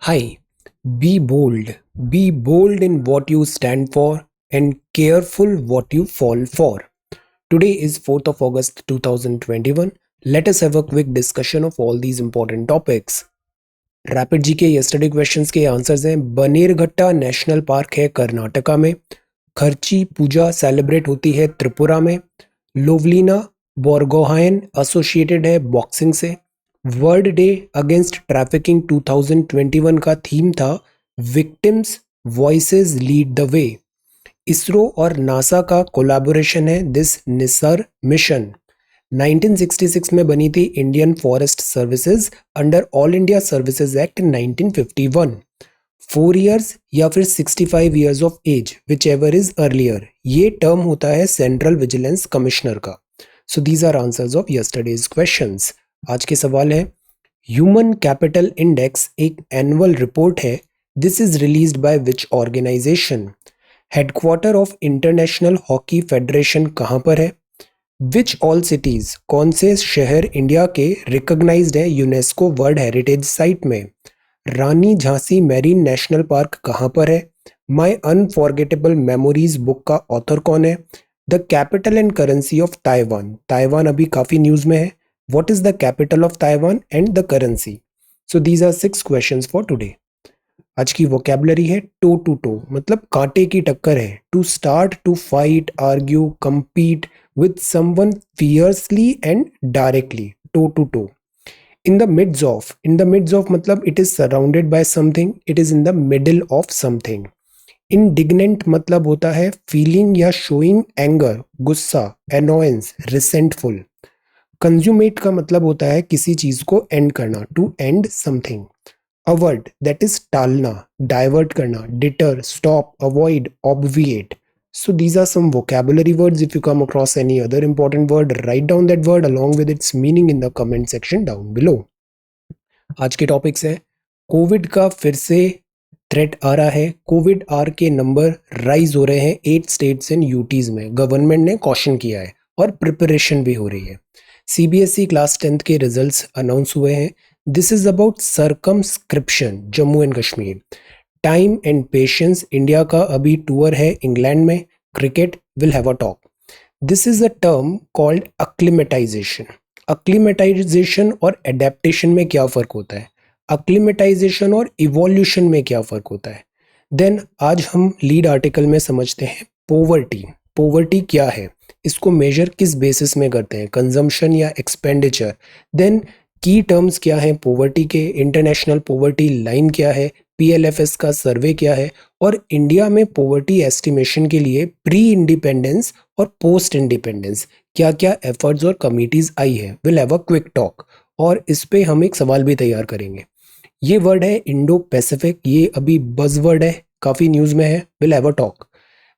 Hi, be bold. Be bold in what you stand for and careful what you fall for. Today is 4th of August 2021. Let us have a quick discussion of all these important topics. Rapid जी के yesterday questions के answers हैं। Bannerghatta national park है कर्नाटका में। खर्ची पूजा celebrate होती है त्रिपुरा में। Lovlina बोरगोहाइन associated है बॉक्सिंग से। वर्ल्ड डे अगेंस्ट ट्रैफिकिंग 2021 का थीम था victims voices lead the way. ISRO और नासा का कोलैबोरेशन है दिस निसर मिशन। 1966 में बनी थी Indian forest services under all India services act 1951। 4 years या फिर 65 years of age whichever is earlier, ये टर्म होता है सेंट्रल विजिलेंस कमिश्नर का। So these are answers of yesterday's questions. आज के सवाल है, ह्यूमन कैपिटल इंडेक्स एक एनुअल रिपोर्ट है। This is released by which organisation? Headquarter of international hockey federation कहाँ पर है? विच ऑल सिटीज, कौन से शहर इंडिया के रिकॉग्नाइज्ड है यूनेस्को वर्ल्ड हेरिटेज साइट में? Rani Jhansi marine national park कहाँ पर है? माई अनफॉरगेटेबल मेमोरीज बुक का ऑथर कौन है? The capital and currency of Taiwan, Taiwan अभी काफी न्यूज में है। What is the capital of Taiwan and the currency? So these are 6 questions for today. आज की वोकैबुलरी है टो टू टो, मतलब कांटे की टक्कर है। To start, to fight, argue, compete with someone fiercely and directly, toe to toe. In the midst of मतलब it is surrounded by something, it is in the middle of something. Indignant मतलब होता है feeling या showing anger, गुस्सा, annoyance, resentful. Consummate का मतलब होता है किसी चीज को end करना, to end something. Avert that is टालना, divert करना, deter, stop, avoid, obviate. So these are some vocabulary words. If you come across any other important word, write down that word along with its meaning in the comment section down below. आज के topics है, Covid का फिर से threat आ रहा है। Covid are के number rise हो रहे हैं 8 स्टेट्स एंड यूटीज में। गवर्नमेंट ने कॉशन किया है और प्रिपरेशन भी हो रही है। सीबीएसई क्लास 10th के रिजल्ट्स अनाउंस हुए हैं। This is about circumscription Jammu and Kashmir. Time and patience, India का अभी टूर है इंग्लैंड में। Cricket will have a talk. This is a term called acclimatisation. Acclimatisation और एडेप्टेशन में क्या फर्क होता है? अक्लीमेटाइजेशन और इवोल्यूशन में क्या फर्क होता है? देन आज हम लीड आर्टिकल में समझते हैं पोवर्टी। पोवर्टी क्या है, इसको मेजर किस बेसिस में करते हैं, कंजम्पशन या एक्सपेंडिचर? देन की टर्म्स क्या है पोवर्टी के, इंटरनेशनल पोवर्टी लाइन क्या है, पीएलएफएस का सर्वे क्या है, और इंडिया में पोवर्टी एस्टिमेशन के लिए प्री इंडिपेंडेंस और पोस्ट इंडिपेंडेंस क्या क्या एफर्ट्स और कमिटीज आई है। Will have a quick talk और इस पे हम एक सवाल भी तैयार करेंगे। ये वर्ड है इंडो पैसिफिक, ये अभी बज़वर्ड है, काफी न्यूज में है। Will have a talk.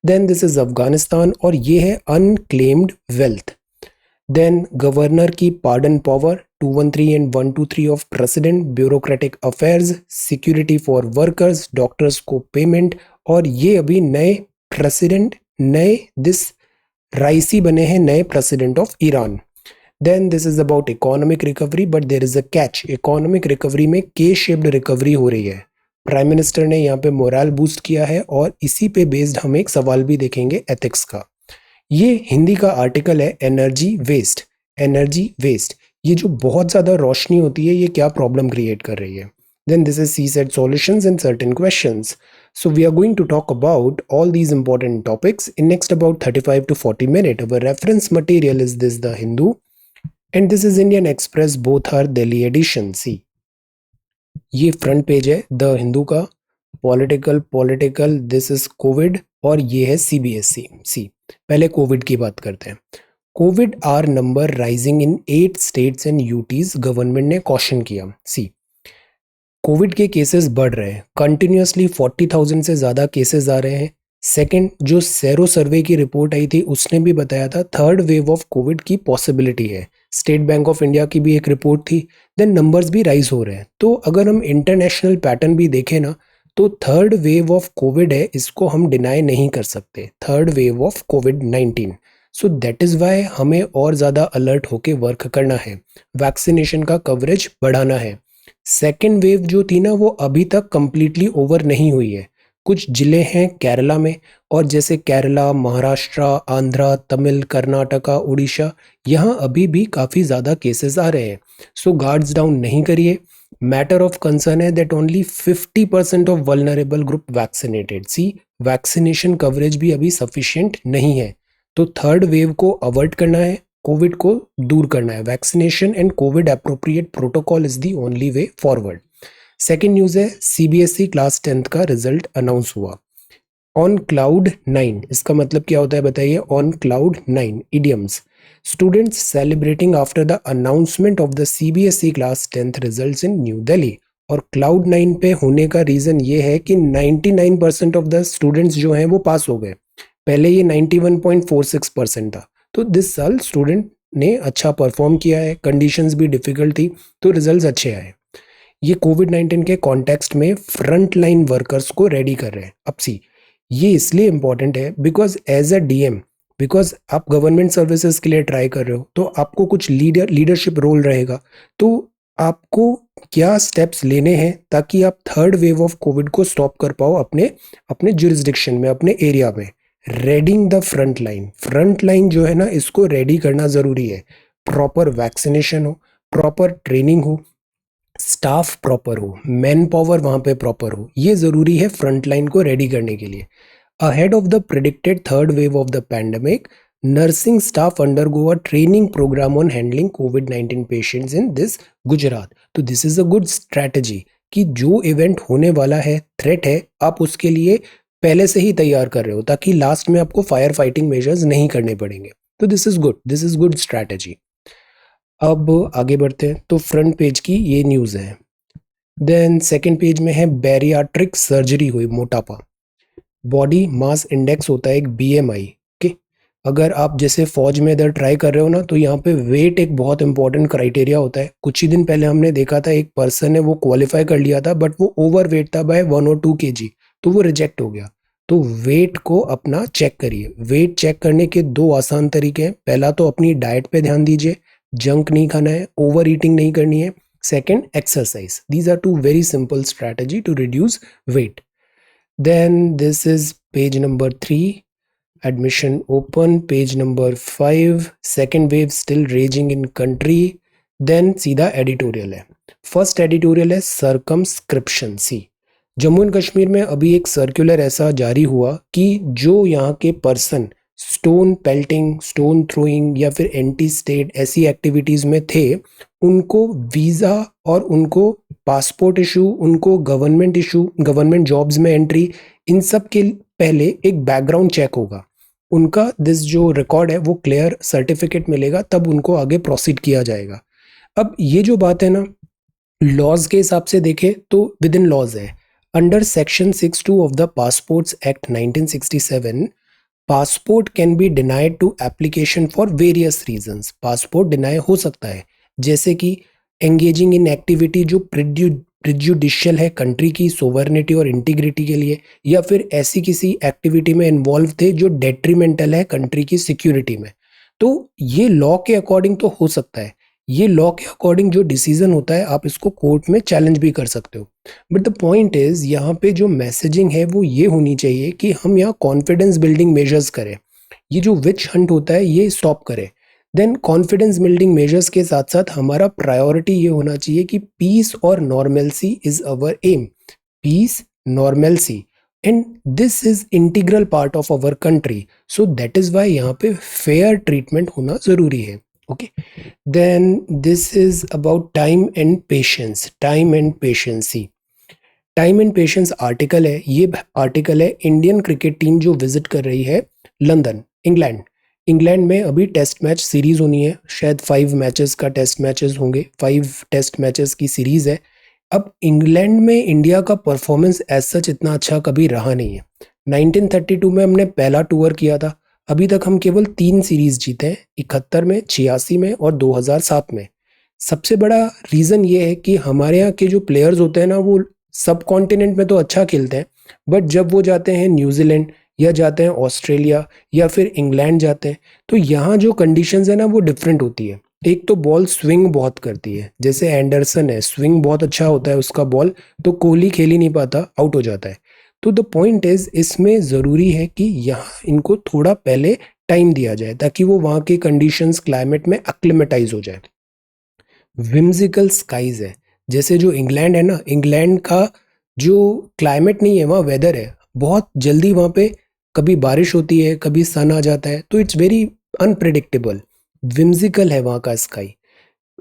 Then this is Afghanistan और ये है अनक्लेम्ड वेल्थ। देन गवर्नर की pardon power, 213 and 123 of president, bureaucratic affairs, security for workers, doctors को पेमेंट, और ये अभी नए प्रेसिडेंट, नए दिस राइसी बने हैं नए president of Iran. Then this is about economic recovery, but there is a catch. Economic recovery में के शेप्ड रिकवरी हो रही है। प्राइम मिनिस्टर ने यहाँ पे मोरल बूस्ट किया है और इसी पे बेस्ड हम एक सवाल भी देखेंगे एथिक्स का। ये हिंदी का आर्टिकल है एनर्जी वेस्ट। एनर्जी वेस्ट, ये जो बहुत ज्यादा रोशनी होती है ये क्या प्रॉब्लम क्रिएट कर रही है? Then this is CSAT solutions and certain questions. So we are going to talk about all these important topics in next about 35 to 40 minutes. Our reference material is this The Hindu and this is Indian Express, both are Delhi edition. See, ये front page है the Hindu का, political this is Covid और ये है CBSE. सी, पहले Covid की बात करते हैं। Covid R number rising in 8 states and UTs, government ने कॉशन किया। सी, कोविड के केसेस बढ़ रहे हैं कंटिन्यूसली, 40,000 से ज़्यादा केसेस आ रहे हैं। सेकंड, जो सेरो सर्वे की रिपोर्ट आई थी उसने भी बताया था थर्ड वेव ऑफ कोविड की पॉसिबिलिटी है। स्टेट बैंक ऑफ इंडिया की भी एक रिपोर्ट थी। देन नंबर्स भी राइज हो रहे हैं। तो अगर हम इंटरनेशनल पैटर्न भी देखें ना, तो थर्ड वेव ऑफ कोविड है, इसको हम डिनाई नहीं कर सकते। Third wave of covid. So that is why हमें और ज़्यादा अलर्ट होके वर्क करना है, वैक्सीनेशन का कवरेज बढ़ाना है। सेकेंड वेव जो थी ना वो अभी तक कंप्लीटली ओवर नहीं हुई है। कुछ जिले हैं केरला में, और जैसे केरला, महाराष्ट्र, आंध्रा, तमिल, कर्नाटका, उड़ीसा, यहाँ अभी भी काफ़ी ज़्यादा केसेस आ रहे हैं। सो गार्ड्स डाउन नहीं करिए। मैटर ऑफ कंसर्न है that only 50% of vulnerable group vaccinated. See, vaccination coverage भी अभी सफिशिएंट नहीं है। तो थर्ड वेव को अवॉइड करना है, कोविड को दूर करना है। Vaccination and Covid appropriate protocol is the only way forward. Second news है, सीबीएसई क्लास 10th का रिजल्ट अनाउंस हुआ ऑन क्लाउड 9। इसका मतलब क्या होता है बताइए? On cloud 9 idioms. Students celebrating after the announcement of the CBSE class 10th results in new Delhi. और क्लाउड 9 पे होने का रीजन ये है कि 99% ऑफ द स्टूडेंट्स जो हैं वो पास हो गए। पहले ये 91.46% था। तो दिस साल स्टूडेंट ने अच्छा परफॉर्म किया है, कंडीशंस भी डिफिकल्ट थी, तो रिजल्ट्स अच्छे आए। ये कोविड 19 के कॉन्टेक्स्ट में फ्रंट लाइन वर्कर्स को रेडी कर रहे हैं। अब सी, ये इसलिए इंपॉर्टेंट है because as a DM, because आप गवर्नमेंट सर्विसेज के लिए ट्राई कर रहे हो, तो आपको कुछ लीडरशिप रोल रहेगा। तो आपको क्या स्टेप्स लेने हैं ताकि आप थर्ड वेव ऑफ कोविड को स्टॉप कर पाओ अपने अपने जुरिस्डिक्शन में, अपने एरिया में। Readying the front line, front line जो है ना, इसको रेडी करना जरूरी है। प्रॉपर वैक्सीनेशन हो, प्रॉपर ट्रेनिंग हो, स्टाफ प्रॉपर हो, मैन पावर वहां पे प्रॉपर हो, ये जरूरी है फ्रंट लाइन को रेडी करने के लिए। Ahead of the predicted third wave of the pandemic, nursing staff undergo a training program on handling COVID-19 patients in this Gujarat. तो this is a good strategy कि जो इवेंट होने वाला है, थ्रेट है, आप उसके लिए पहले से ही तैयार कर रहे हो ताकि लास्ट में आपको फायर फाइटिंग मेजर्स नहीं करने पड़ेंगे। तो this is good, this is good strategy. अब आगे बढ़ते हैं। तो फ्रंट पेज की ये न्यूज़ है। देन सेकंड पेज में है बैरियाट्रिक सर्जरी हुई, मोटापा। बॉडी मास इंडेक्स होता है एक बीएमआई के। अगर आप जैसे फौज में इधर ट्राई कर रहे हो ना, तो यहाँ पे वेट एक बहुत इंपॉर्टेंट क्राइटेरिया होता है। कुछ ही दिन पहले हमने देखा था एक पर्सन ने वो क्वालिफाई कर लिया था, बट वो ओवर वेट था बाय 1 और 2 kg, तो वो रिजेक्ट हो गया। तो वेट को अपना चेक करिए। वेट चेक करने के दो आसान तरीके हैं। पहला तो अपनी डाइट पे ध्यान दीजिए, जंक नहीं खाना है, ओवर ईटिंग नहीं करनी है। Second, exercise. These are two very simple strategy to reduce weight. Then this is page number 3, admission open, page number 5, second wave still raging in country। then सीधा editorial है। First editorial है सर्कमस्क्रिप्शन। सी, Jammu and Kashmir में अभी एक circular ऐसा जारी हुआ कि जो यहाँ के person stone pelting, stone throwing या फिर एंटी स्टेट ऐसी एक्टिविटीज में थे, उनको वीजा और उनको पासपोर्ट इशू, उनको गवर्नमेंट इशू, गवर्नमेंट जॉब्स में एंट्री, इन सब के पहले एक बैकग्राउंड चेक होगा। उनका दिस जो रिकॉर्ड है वो क्लियर सर्टिफिकेट मिलेगा, तब उनको आगे प्रोसीड किया जाएगा। अब ये जो बात है ना, लॉज के हिसाब से देखें तो विद इन लॉज है। Under section 6(2) of the passports act 1967, passport can be denied to application for various reasons. Passport deny हो सकता है जैसे कि एंगेजिंग इन एक्टिविटी जो प्रिजुडिशियल है कंट्री की सोवर्निटी और इंटीग्रिटी के लिए, या फिर ऐसी किसी एक्टिविटी में इन्वॉल्व थे जो डेट्रीमेंटल है कंट्री की सिक्योरिटी में। तो ये लॉ के अकॉर्डिंग तो हो सकता है। ये लॉ के अकॉर्डिंग जो डिसीजन होता है, आप इसको कोर्ट में चैलेंज भी कर सकते हो। बट द पॉइंट इज, यहाँ पे जो मैसेजिंग है वो ये होनी चाहिए कि हम यहाँ कॉन्फिडेंस बिल्डिंग मेजर्स करें। ये जो विच हंट होता है ये स्टॉप करें। देन कॉन्फिडेंस बिल्डिंग मेजर्स के साथ साथ हमारा प्रायोरिटी ये होना चाहिए कि पीस और normalcy is our aim. Peace, normalcy, and this is integral part of our country. So that is why यहाँ पे फेयर ट्रीटमेंट होना जरूरी है। Okay, then this is about time and patience. Time and patience, time and patience article है। ये article है Indian cricket team जो visit कर रही है लंदन, इंग्लैंड। इंग्लैंड में अभी टेस्ट मैच सीरीज होनी है, शायद 5 मैचेस का टेस्ट मैचेस होंगे, 5 टेस्ट मैचेस की सीरीज है। अब इंग्लैंड में इंडिया का परफॉर्मेंस एज सच इतना अच्छा कभी रहा नहीं है। 1932 में हमने पहला टूर किया था, अभी तक हम केवल 3 सीरीज जीते हैं, 71 में, 86 में और 2007 में। सबसे बड़ा रीज़न ये है कि हमारे यहाँ के जो प्लेयर्स होते हैं ना, वो सब कॉन्टिनेंट में तो अच्छा खेलते हैं, बट जब वो जाते हैं न्यूजीलैंड या जाते हैं ऑस्ट्रेलिया या फिर इंग्लैंड जाते हैं, तो यहाँ जो कंडीशंस है ना वो डिफरेंट होती है। एक तो बॉल स्विंग बहुत करती है, जैसे एंडरसन है, स्विंग बहुत अच्छा होता है उसका बॉल, तो कोहली खेल ही नहीं पाता, आउट हो जाता है। तो द पॉइंट इज, इसमें ज़रूरी है कि यहाँ इनको थोड़ा पहले टाइम दिया जाए ताकि वो वहाँ के कंडीशंस क्लाइमेट में एक्लिमेटाइज हो जाए। विम्सिकल स्काईज है, जैसे जो इंग्लैंड है ना, इंग्लैंड का जो क्लाइमेट नहीं है, वहाँ वेदर है बहुत जल्दी, वहाँ पे कभी बारिश होती है, कभी सन आ जाता है, तो इट्स वेरी अनप्रिडिक्टेबल। विम्सिकल है वहाँ का स्काई,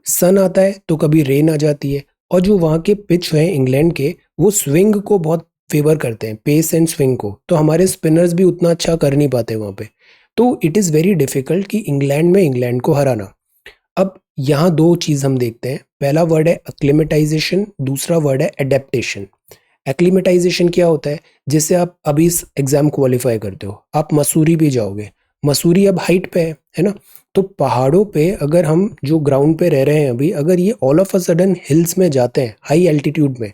सन आता है तो कभी रेन आ जाती है। और जो वहाँ के पिच हैं इंग्लैंड के, वो स्विंग को बहुत फेवर करते हैं, पेस एंड स्विंग को, तो हमारे स्पिनर्स भी उतना अच्छा कर नहीं पाते वहाँ पे। तो इट इज़ वेरी डिफिकल्ट कि इंग्लैंड में इंग्लैंड को हराना। अब यहाँ दो चीज़ हम देखते हैं, पहला वर्ड है एक्लिमेटाइजेशन, दूसरा वर्ड है एडेप्टेशन। एक्लिमेटाइजेशन क्या होता है, जैसे आप अभी इस एग्जाम क्वालिफाई करते हो, आप मसूरी भी जाओगे, मसूरी अब हाइट पे है ना, तो पहाड़ों पे अगर हम जो ग्राउंड पे रह रहे हैं अभी, अगर ये all of a sudden hills में जाते हैं हाई एल्टीट्यूड में,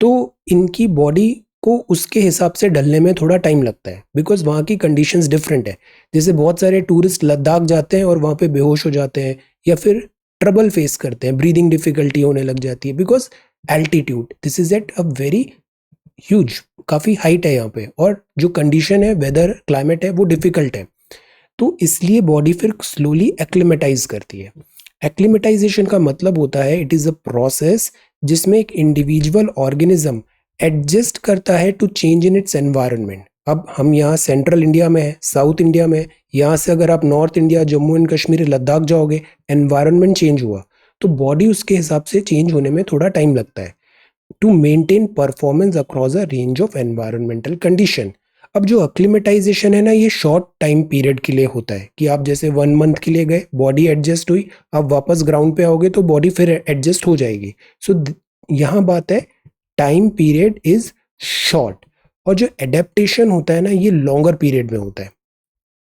तो इनकी बॉडी को उसके हिसाब से ढलने में थोड़ा टाइम लगता है, बिकॉज वहाँ की कंडीशंस डिफरेंट है। जैसे बहुत सारे टूरिस्ट लद्दाख जाते हैं और वहाँ पे बेहोश हो जाते हैं, या फिर ट्रबल फेस करते हैं, ब्रीदिंग डिफिकल्टी होने लग जाती है, because altitude, this is at a very huge, काफ़ी हाइट है यहाँ पे, और जो कंडीशन है, वेदर क्लाइमेट है, वो डिफिकल्ट है। तो इसलिए बॉडी फिर स्लोली एक्लिमेटाइज करती है। एक्लिमेटाइजेशन का मतलब होता है, इट इज़ अ प्रोसेस जिसमें एक इंडिविजुअल ऑर्गेनिज्म एडजस्ट करता है to change in its environment. अब हम यहाँ सेंट्रल इंडिया में है, साउथ इंडिया में है, यहाँ से अगर आप north India, Jammu and Kashmir, Ladakh जाओगे, एनवायरनमेंट चेंज हुआ, तो बॉडी उसके हिसाब से चेंज होने में थोड़ा टाइम लगता है to maintain performance across a range of environmental condition. अब जो अक्लिमेटाइजेशन है ना, ये शॉर्ट टाइम पीरियड के लिए होता है कि आप जैसे 1 मंथ के लिए गए, बॉडी एडजस्ट हुई, आप वापस ग्राउंड पे आओगे तो बॉडी फिर एडजस्ट हो जाएगी। सो यहाँ बात है, टाइम पीरियड इज शॉर्ट, और जो एडेप्टेशन होता है ना, ये लॉन्गर पीरियड में होता है।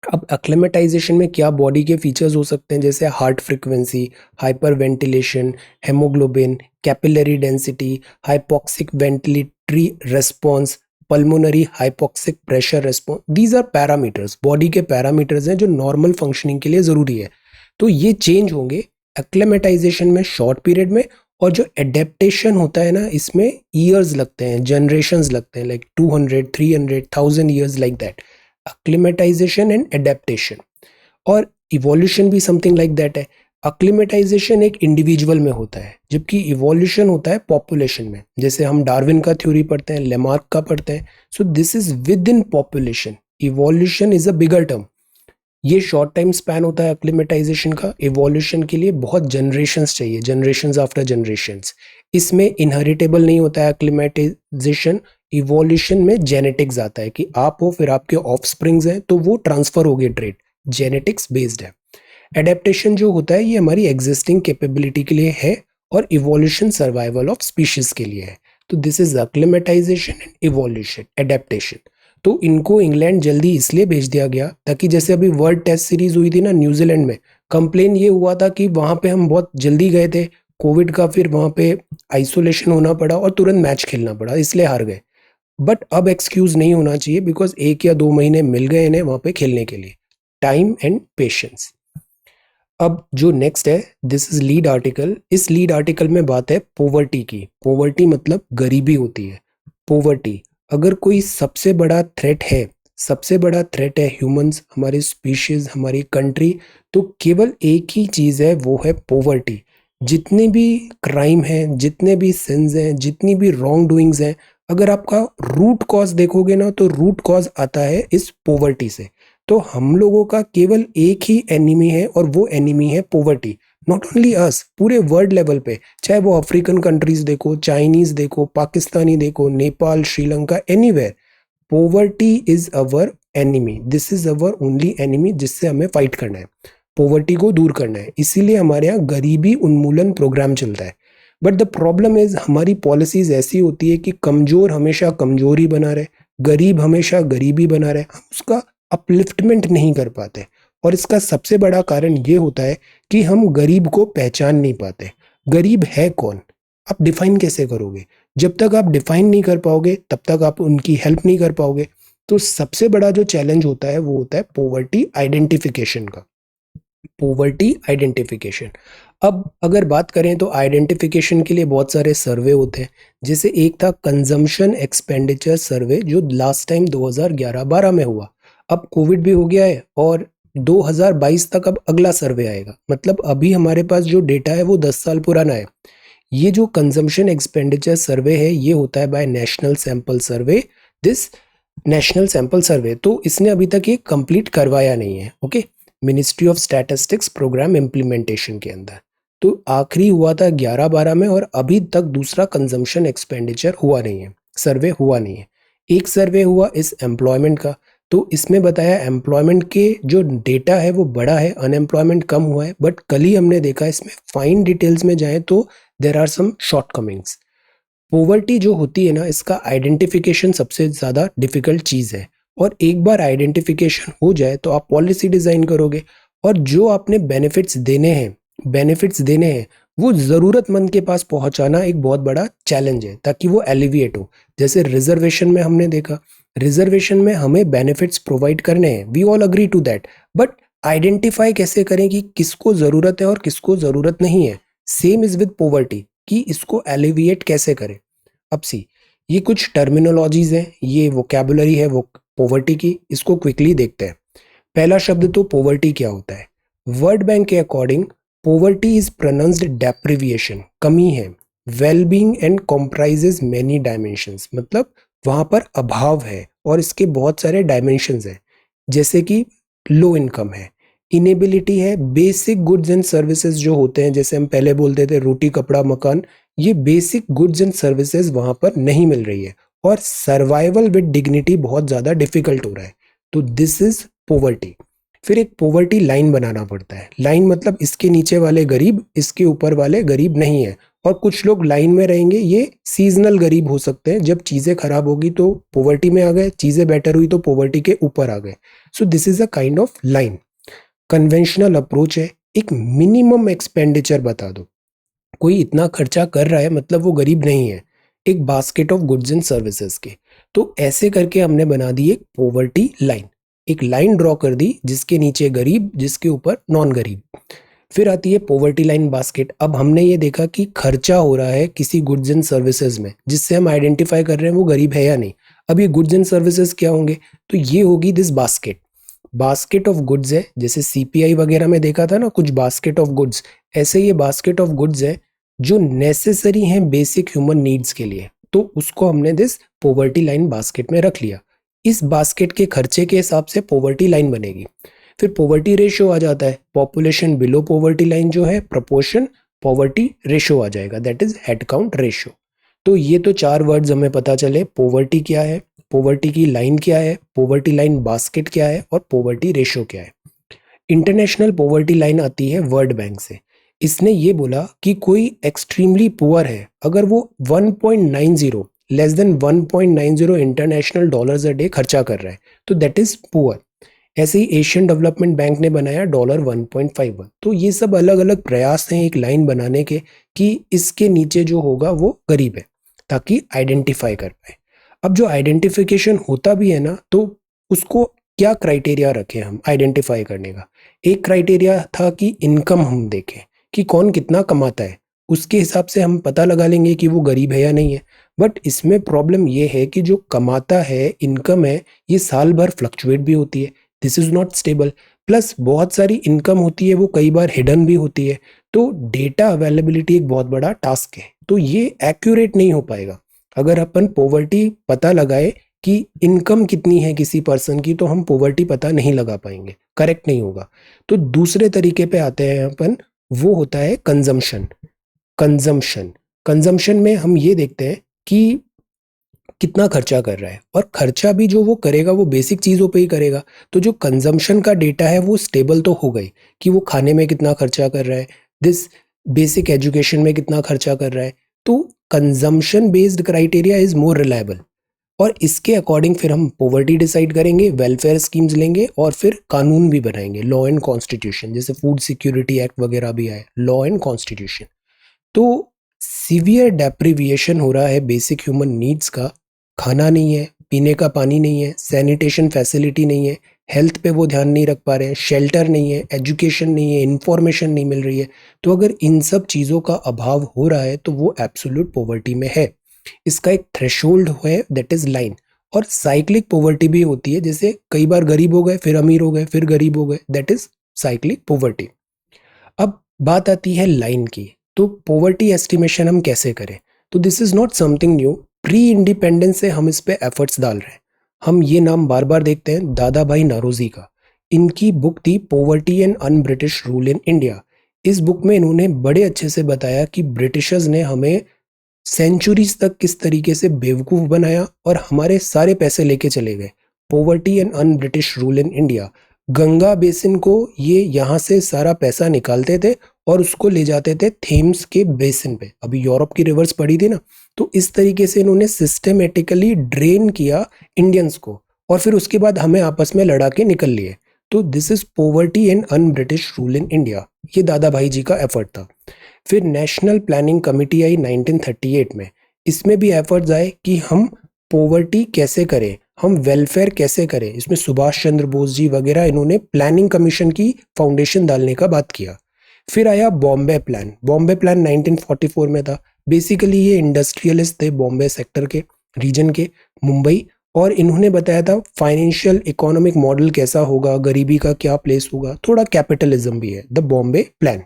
अब एक्लेमेटाइजेशन में क्या बॉडी के फीचर्स हो सकते हैं, जैसे heart frequency, hyperventilation, haemoglobin, capillary density, hypoxic ventilatory response, pulmonary hypoxic pressure response, these are parameters, body के पैरामीटर्स हैं जो नॉर्मल फंक्शनिंग के लिए ज़रूरी है। तो ये चेंज होंगे एक्लेमेटाइजेशन में शॉर्ट पीरियड में, और जो एडेप्टेशन होता है ना, इसमें ईयर्स लगते हैं, जनरेशन्स लगते हैं, like 200, 300, 1000 years, like that. Acclimatisation and adaptation, और इवोल्यूशन भी समथिंग लाइक दैट है। अक्लिमेटाइजेशन एक इंडिविजुअल में होता है, जबकि इवोल्यूशन होता है पॉपुलेशन में, जैसे हम डार्विन का थ्योरी पढ़ते हैं, लेमार्क का पढ़ते हैं। So this is with in population, evolution is a bigger term. ये शॉर्ट टाइम स्पैन होता है एक्लिमेटाइजेशन का, इवोल्यूशन के लिए बहुत जनरेशन्स चाहिए, जनरेशन्स आफ्टर जनरेशन्स। इसमें इनहेरिटेबल नहीं होता है एक्लिमेटाइजेशन, इवोल्यूशन में जेनेटिक्स आता है कि आप हो, फिर आपके ऑफ स्प्रिंग्स हैं, तो वो ट्रांसफर हो गए ट्रेड, जेनेटिक्स बेस्ड है। एडेप्टेशन जो होता है, ये हमारी एग्जिस्टिंग कैपेबिलिटी के लिए है, और इवोल्यूशन सर्वाइवल ऑफ स्पीशीज के लिए है। तो this is acclimatisation and evolution, adaptation. तो इनको इंग्लैंड जल्दी इसलिए भेज दिया गया ताकि, जैसे अभी वर्ल्ड टेस्ट सीरीज हुई थी ना न्यूजीलैंड में, कंप्लेन ये हुआ था कि वहां पे हम बहुत जल्दी गए थे कोविड का, फिर वहां पे आइसोलेशन होना पड़ा और तुरंत मैच खेलना पड़ा, इसलिए हार गए। बट अब एक्सक्यूज नहीं होना चाहिए, बिकॉज 1 या 2 महीने मिल गए इन्हें वहां पे खेलने के लिए। Time and patience. अब जो नेक्स्ट है, दिस इज लीड आर्टिकल। इस लीड आर्टिकल में बात है पोवर्टी की। पोवर्टी मतलब गरीबी होती है। पोवर्टी, अगर कोई सबसे बड़ा थ्रेट है, सबसे बड़ा थ्रेट है ह्यूमंस, हमारी स्पीशीज, हमारी कंट्री, तो केवल एक ही चीज है, वो है पोवर्टी। जितने भी क्राइम हैं, जितने भी सिंस हैं, जितनी भी रॉन्ग डूइंग्स हैं, अगर आपका रूट कॉज देखोगे ना, तो रूट कॉज आता है इस पोवर्टी से। तो हम लोगों का केवल एक ही एनिमी है, और वो एनिमी है पोवर्टी। नॉट ओनली अस, पूरे वर्ल्ड लेवल पे, चाहे वो अफ्रीकन कंट्रीज देखो, चाइनीज देखो, पाकिस्तानी देखो, Nepal, Sri Lanka, anywhere, poverty is our enemy. This is our only enemy, जिससे हमें फाइट करना है, पोवर्टी को दूर करना है। इसीलिए हमारे यहाँ गरीबी उन्मूलन प्रोग्राम चलता है। बट द प्रॉब्लम इज, हमारी पॉलिसीज ऐसी होती है कि कमजोर हमेशा कमजोर ही बना रहे, गरीब हमेशा गरीबी बना रहे, हम उसका अपलिफ्टमेंट नहीं कर पाते। और इसका सबसे बड़ा कारण ये होता है कि हम गरीब को पहचान नहीं पाते। गरीब है कौन, आप डिफाइन कैसे करोगे? जब तक आप डिफाइन नहीं कर पाओगे, तब तक आप उनकी हेल्प नहीं कर पाओगे। तो सबसे बड़ा जो चैलेंज होता है, वो होता है पोवर्टी आइडेंटिफिकेशन का। Poverty identification. अब अगर बात करें तो आइडेंटिफिकेशन के लिए बहुत सारे सर्वे होते हैं। जैसे एक था कंजम्पशन एक्सपेंडिचर सर्वे जो लास्ट टाइम 2011-12 में हुआ। अब कोविड भी हो गया है और 2022 तक अब अगला सर्वे आएगा। मतलब अभी हमारे पास जो डेटा है वो 10 साल पुराना है। ये जो कंजम्पशन एक्सपेंडिचर सर्वे है ये होता है by national sample survey. This national sample survey तो इसने अभी तक ये कंप्लीट करवाया नहीं है। Okay, ministry of statistics programme implementation के अंदर। तो आखिरी हुआ था 11-12 में और अभी तक दूसरा कंजम्पशन एक्सपेंडिचर हुआ नहीं है, सर्वे हुआ नहीं है। एक सर्वे हुआ इस एम्प्लॉयमेंट का, तो इसमें बताया एम्प्लॉयमेंट के जो डेटा है वो बड़ा है, अनएम्प्लॉयमेंट कम हुआ है। बट कल ही हमने देखा इसमें फाइन डिटेल्स में जाए तो there are some shortcomings. Poverty जो होती है ना, इसका आइडेंटिफिकेशन सबसे ज़्यादा डिफिकल्ट चीज़ है। और एक बार आइडेंटिफिकेशन हो जाए तो आप पॉलिसी डिज़ाइन करोगे और जो आपने बेनिफिट्स देने हैं वो ज़रूरतमंद के पास पहुंचाना एक बहुत बड़ा चैलेंज है ताकि वो एलिविएट हो। जैसे रिजर्वेशन में हमने देखा, रिजर्वेशन में हमें बेनिफिट्स प्रोवाइड करने हैं, we all agree to that. But identify कैसे करें कि किसको ज़रूरत है और किसको ज़रूरत नहीं है। सेम इज़ विद पोवर्टी कि इसको एलिविएट कैसे करें। अब सी, ये कुछ टर्मिनोलॉजीज हैं, ये वोकैबुलरी है वो पोवर्टी की, इसको क्विकली देखते हैं। पहला शब्द तो पोवर्टी क्या होता है। वर्ल्ड बैंक के अकॉर्डिंग पोवर्टी इज प्रोनाउंस्ड डेप्रिविएशन, कमी है। Wellbeing and comprises many dimensions, मतलब वहां पर अभाव है और इसके बहुत सारे डायमेंशंस हैं। जैसे कि लो इनकम है, इनेबिलिटी है, बेसिक गुड्स एंड सर्विसेज जो होते हैं, जैसे हम पहले बोलते थे रोटी कपड़ा मकान, ये बेसिक गुड्स एंड सर्विसेज वहां पर नहीं मिल रही है और सर्वाइवल विद डिग्निटी बहुत ज्यादा डिफिकल्ट हो रहा है। तो दिस इज पोवर्टी। फिर एक पोवर्टी लाइन बनाना पड़ता है। लाइन मतलब इसके नीचे वाले गरीब, इसके ऊपर वाले गरीब नहीं है। और कुछ लोग लाइन में रहेंगे, ये सीजनल गरीब हो सकते हैं, जब चीजें खराब होगी तो पोवर्टी में आ गए, चीजें बेटर हुई तो पोवर्टी के ऊपर आ गए। So this is a kind of line. Conventional approach है, एक मिनिमम एक्सपेंडिचर बता दो, कोई इतना खर्चा कर रहा है मतलब वो गरीब नहीं है, एक basket of goods and services के। तो ऐसे करके हमने बना दी एक पोवर्टी लाइन, एक लाइन ड्रॉ कर दी जिसके नीचे गरीब, जिसके ऊपर नॉन गरीब। फिर आती है पोवर्टी लाइन बास्केट। अब हमने ये देखा कि खर्चा हो रहा है किसी गुड्स एंड सर्विसेज में जिससे हम आइडेंटिफाई कर रहे हैं वो गरीब है या नहीं। अब ये गुड्स एंड सर्विसेज क्या होंगे, तो ये होगी this basket. Basket of goods है, जैसे सीपीआई वगैरह में देखा था ना कुछ बास्केट ऑफ गुड्स, ऐसे ये बास्केट ऑफ गुड्स है जो नेसेसरी हैं बेसिक ह्यूमन नीड्स के लिए। तो उसको हमने दिस पोवर्टी लाइन बास्केट में रख लिया। इस बास्केट के खर्चे के हिसाब से पोवर्टी लाइन बनेगी। फिर पोवर्टी रेशियो आ जाता है, पॉपुलेशन बिलो पोवर्टी लाइन जो है प्रपोर्शन पोवर्टी रेशियो आ जाएगा, that is head count ratio. तो ये तो चार वर्ड्स हमें पता चले, पोवर्टी क्या है, पोवर्टी की लाइन क्या है, पोवर्टी लाइन बास्केट क्या है और पोवर्टी रेशियो क्या है। इंटरनेशनल पोवर्टी लाइन आती है वर्ल्ड बैंक से। इसने ये बोला कि कोई एक्सट्रीमली पुअर है अगर वो 1.90 less than 1.90 international dollars a day खर्चा कर रहा है तो दैट इज पुअर। ऐसे ही एशियन डेवलपमेंट बैंक ने बनाया $1.51। तो ये सब अलग अलग प्रयास हैं एक लाइन बनाने के कि इसके नीचे जो होगा वो गरीब है, ताकि आइडेंटिफाई कर पाए। अब जो आइडेंटिफिकेशन होता भी है ना, तो उसको क्या क्राइटेरिया रखें हम आइडेंटिफाई करने का। एक क्राइटेरिया था कि इनकम हम देखें कि कौन कितना कमाता है, उसके हिसाब से हम पता लगा लेंगे कि वो गरीब है या नहीं है। बट इसमें प्रॉब्लम ये है कि जो कमाता है, इनकम है, ये साल भर फ्लक्चुएट भी होती है, this is not stable. Plus बहुत सारी इनकम होती है वो कई बार हिडन भी होती है। तो डेटा अवेलेबिलिटी एक बहुत बड़ा टास्क है, तो ये एक्यूरेट नहीं हो पाएगा। अगर अपन पोवर्टी पता लगाए कि इनकम कितनी है किसी पर्सन की, तो हम पोवर्टी पता नहीं लगा पाएंगे, करेक्ट नहीं होगा। तो दूसरे तरीके पे आते हैं अपन, वो होता है कंजम्पशन। कंजम्पशन कंजम्पशन में हम ये देखते हैं कि कितना खर्चा कर रहा है, और खर्चा भी जो वो करेगा वो बेसिक चीज़ों पे ही करेगा। तो जो कंजम्पशन का डेटा है वो स्टेबल तो हो गई कि वो खाने में कितना खर्चा कर रहा है, दिस बेसिक एजुकेशन में कितना खर्चा कर रहा है। तो consumption based criteria is more reliable, और इसके अकॉर्डिंग फिर हम पॉवर्टी डिसाइड करेंगे, वेलफेयर स्कीम्स लेंगे और फिर कानून भी बनाएंगे, लॉ एंड कॉन्स्टिट्यूशन, जैसे फूड सिक्योरिटी एक्ट वगैरह भी आए, लॉ एंड कॉन्स्टिट्यूशन। तो सीवियर डेप्रिविएशन हो रहा है बेसिक ह्यूमन नीड्स का। खाना नहीं है, पीने का पानी नहीं है, सैनिटेशन फैसिलिटी नहीं है, हेल्थ पे वो ध्यान नहीं रख पा रहे हैं, शेल्टर नहीं है, एजुकेशन नहीं है, इंफॉर्मेशन नहीं मिल रही है। तो अगर इन सब चीज़ों का अभाव हो रहा है तो वो एब्सोल्यूट पॉवर्टी में है। इसका एक थ्रेशोल्ड है, दैट इज लाइन। और साइक्लिक पॉवर्टी भी होती है, जैसे कई बार गरीब हो गए, फिर अमीर हो गए, फिर गरीब हो गए, दैट इज साइक्लिक पॉवर्टी। अब बात आती है लाइन की। तो पॉवर्टी एस्टिमेशन हम कैसे करें? तो this is not something new. Pre independence से हम इस पे एफर्ट्स डाल रहे हैं। हम ये नाम बार बार देखते हैं, दादा भाई नौरोजी का। इनकी बुक थी poverty and un British rule in India. इस बुक में इन्होंने बड़े अच्छे से बताया कि ब्रिटिशर्स ने हमें सेंचुरीज तक किस तरीके से बेवकूफ बनाया और हमारे सारे पैसे लेके चले गए। Poverty and un British rule in India. Ganga basin को ये यहाँ से सारा पैसा निकालते थे और उसको ले जाते थे थेम्स के बेसिन पे। अभी यूरोप की रिवर्स पड़ी थी ना, तो इस तरीके से इन्होंने सिस्टमेटिकली ड्रेन किया इंडियंस को, और फिर उसके बाद हमें आपस में लड़ा के निकल लिए। तो this is poverty and un British rule in India. ये दादा भाई जी का एफर्ट था। फिर नेशनल प्लानिंग कमेटी आई 1938 में। इसमें भी एफर्ट्स आए कि हम पॉवर्टी कैसे करें, हम वेलफेयर कैसे करें। इसमें सुभाष चंद्र बोस जी वगैरह इन्होंने प्लानिंग कमीशन की फाउंडेशन डालने का बात किया। फिर आया बॉम्बे प्लान। बॉम्बे प्लान 1944 में था। बेसिकली ये इंडस्ट्रियलिस्ट थे बॉम्बे सेक्टर के, रीजन के, मुंबई। और इन्होंने बताया था फाइनेंशियल इकोनॉमिक मॉडल कैसा होगा, गरीबी का क्या प्लेस होगा, थोड़ा कैपिटलिज्म भी है, द बॉम्बे प्लान।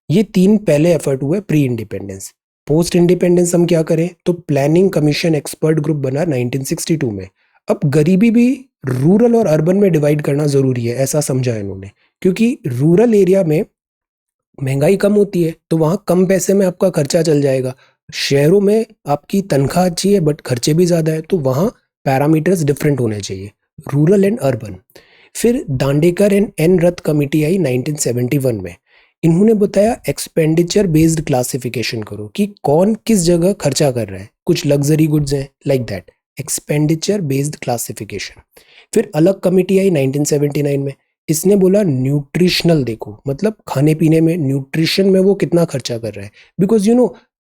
ये तीन पहले एफर्ट हुए प्री इंडिपेंडेंस। पोस्ट इंडिपेंडेंस हम क्या करें? तो प्लानिंग कमीशन एक्सपर्ट ग्रुप बना 1962 में। अब गरीबी भी रूरल और अर्बन में डिवाइड करना जरूरी है, ऐसा समझा इन्होंने। क्योंकि रूरल एरिया में महंगाई कम होती है तो वहां कम पैसे में आपका खर्चा चल जाएगा। शहरों में आपकी तनख्वाह अच्छी है बट खर्चे भी ज्यादा है, तो वहां पैरामीटर्स डिफरेंट होने चाहिए, रूरल एंड अर्बन। फिर Dandekar and N Rath committee आई 1971 में। इन्होंने बताया एक्सपेंडिचर बेस्ड क्लासिफिकेशन करो कि कौन किस जगह खर्चा कर रहा है। कुछ लग्जरी गुड्स हैं, like that, expenditure based classification. फिर अलग कमिटी आई 1979 में। इसने बोला न्यूट्रिशनल देखो, मतलब खाने पीने में, न्यूट्रिशन में वो कितना खर्चा कर रहा है। बिकॉज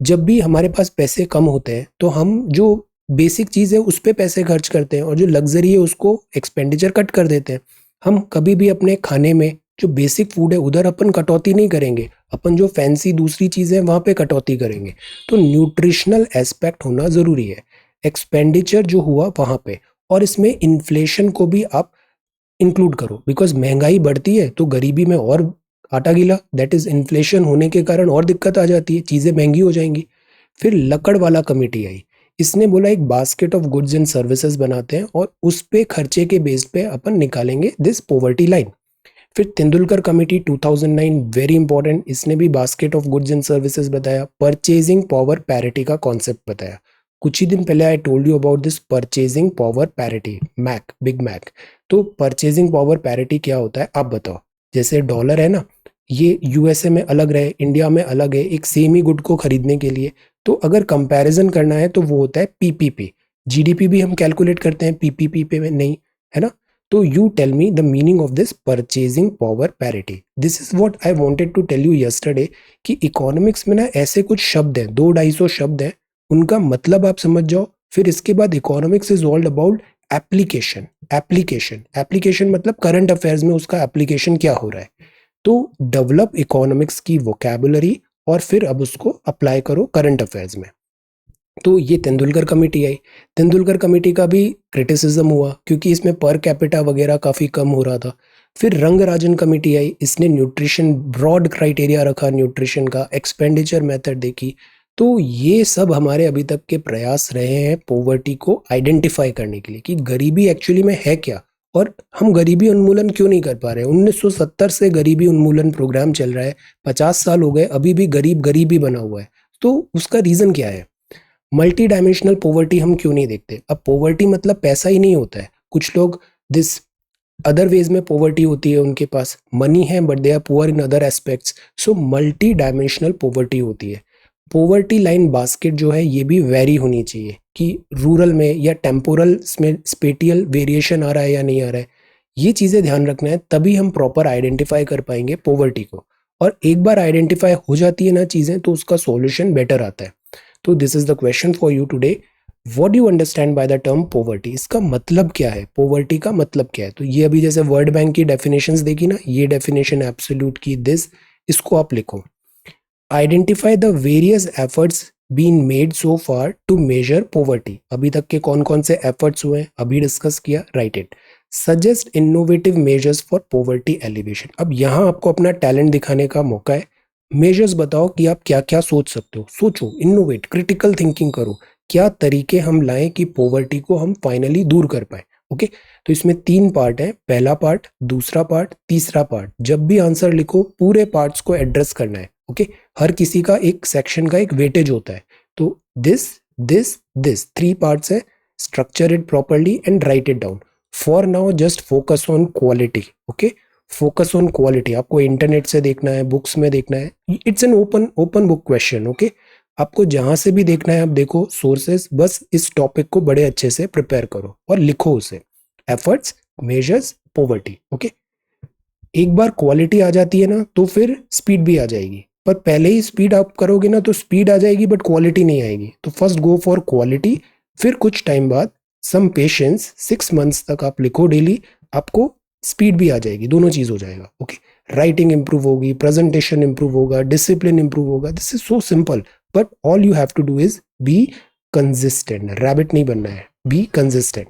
जब भी हमारे पास पैसे कम होते हैं तो हम जो बेसिक चीज़ है उस पर पैसे खर्च करते हैं और जो लग्जरी है उसको एक्सपेंडिचर कट कर देते हैं। हम कभी भी अपने खाने में जो बेसिक फूड है उधर अपन कटौती नहीं करेंगे, अपन जो फैंसी दूसरी चीज़ें हैं वहाँ पे कटौती करेंगे। तो न्यूट्रिशनल एस्पेक्ट होना ज़रूरी है, एक्सपेंडिचर जो हुआ वहाँ पे। और इसमें इन्फ्लेशन को भी आप इंक्लूड करो, बिकॉज महंगाई बढ़ती है तो गरीबी में और आटा गीला, दैट इज इन्फ्लेशन होने के कारण और दिक्कत आ जाती है, चीज़ें महंगी हो जाएंगी। फिर लकड़ वाला कमेटी आई। इसने बोला एक basket of goods and services बनाते हैं और उस पे खर्चे के बेस पे अपन निकालेंगे दिस पॉवर्टी लाइन। फिर तेंदुलकर कमेटी 2009, वेरी इंपॉर्टेंट। इसने भी basket of goods and services बताया, परचेजिंग पावर पैरिटी का कॉन्सेप्ट बताया। कुछ ही दिन पहले I told you about this purchasing power parity, Mac, Big Mac. तो परचेजिंग पावर पैरिटी क्या होता है आप बताओ। जैसे डॉलर है ना, ये यूएसए में अलग रहे, इंडिया में अलग है, एक सेम ही गुड को खरीदने के लिए। तो अगर कंपैरिजन करना है तो वो होता है पीपीपी। जीडीपी भी हम कैलकुलेट करते हैं पीपीपी पे, में नहीं, है ना। तो you tell me the meaning of this purchasing power parity. This is what I wanted to tell you yesterday कि इकोनॉमिक्स में ना ऐसे कुछ शब्द हैं, 200-250 शब्द हैं, उनका मतलब आप समझ जाओ। फिर इसके बाद economics is all about application. Application application मतलब करंट अफेयर्स में उसका एप्लीकेशन क्या हो रहा है। तो डेवलप इकोनॉमिक्स की वोकैबुलरी और फिर अब उसको अप्लाई करो करंट अफेयर्स में। तो ये तेंदुलकर कमेटी आई। तेंदुलकर कमेटी का भी क्रिटिसिज्म हुआ क्योंकि इसमें पर कैपिटा वगैरह काफ़ी कम हो रहा था। फिर रंगराजन कमेटी आई। इसने न्यूट्रिशन, ब्रॉड क्राइटेरिया रखा न्यूट्रिशन का, एक्सपेंडिचर मेथड देखी। तो ये सब हमारे अभी तक के प्रयास रहे हैं पॉवर्टी को आइडेंटिफाई करने के लिए कि गरीबी एक्चुअली में है क्या और हम गरीबी उन्मूलन क्यों नहीं कर पा रहे हैं। 1970 से गरीबी उन्मूलन प्रोग्राम चल रहा है, 50 साल हो गए, अभी भी गरीब गरीब ही बना हुआ है। तो उसका रीज़न क्या है? मल्टी डायमेंशनल पॉवर्टी हम क्यों नहीं देखते? अब पॉवर्टी मतलब पैसा ही नहीं होता है। कुछ लोग दिस अदर वेज में पॉवर्टी होती है, उनके पास मनी है but they are poor in other aspects. So multi dimensional poverty होती है। पॉवर्टी लाइन बास्केट जो है ये भी वेरी होनी चाहिए कि रूरल में या टेम्पोरल में स्पेटियल वेरिएशन आ रहा है या नहीं आ रहा है। ये चीज़ें ध्यान रखना है, तभी हम प्रॉपर आइडेंटिफाई कर पाएंगे पॉवर्टी को। और एक बार आइडेंटिफाई हो जाती है ना चीज़ें तो उसका सॉल्यूशन बेटर आता है। तो this is the question for you today. What you understand by the term poverty, इसका मतलब क्या है, पॉवर्टी का मतलब क्या है। तो ये अभी जैसे वर्ल्ड बैंक की डेफिनेशंस देखी ना, ये डेफिनेशन एब्सोल्यूट की दिस, इसको आप लिखो। Identify the various efforts been made so far to measure poverty, अभी तक के कौन कौन से एफर्ट्स हुए अभी डिस्कस किया, right it. Suggest innovative measures for poverty alleviation, अब यहाँ आपको अपना टैलेंट दिखाने का मौका है। मेजर्स बताओ कि आप क्या क्या सोच सकते हो, सोचो, इनोवेट, क्रिटिकल थिंकिंग करो, क्या तरीके हम लाएं कि पॉवर्टी को हम फाइनली दूर कर पाए। ओके, तो इसमें 3 पार्ट है, पहला पार्ट, दूसरा पार्ट, तीसरा पार्ट। जब भी आंसर लिखो पूरे पार्ट्स को एड्रेस करना है। ओके, हर किसी का एक सेक्शन का एक वेटेज होता है। तो दिस दिस दिस 3 पार्ट्स है, structure it properly and right it down. For now just focus on quality. Okay, focus on quality, आपको इंटरनेट से देखना है, बुक्स में देखना है, it's an open book question. Okay, आपको जहां से भी देखना है आप देखो सोर्सेस, बस इस टॉपिक को बड़े अच्छे से प्रिपेयर करो और लिखो उसे, एफर्ट्स, मेजर्स, पॉवर्टी। ओके, एक बार क्वालिटी आ जाती है ना तो फिर स्पीड भी आ जाएगी, पर पहले ही स्पीड आप करोगे ना तो स्पीड आ जाएगी बट क्वालिटी नहीं आएगी। तो फर्स्ट गो फॉर क्वालिटी, फिर कुछ टाइम बाद सम पेशेंस, 6 मंथ्स तक आप लिखो डेली, आपको स्पीड भी आ जाएगी, दोनों चीज हो जाएगा। ओके, राइटिंग इंप्रूव होगी, प्रेजेंटेशन इंप्रूव होगा, डिसिप्लिन इंप्रूव होगा। This is so simple, but all you have to do is be consistent, rabbit नहीं बनना है, be consistent.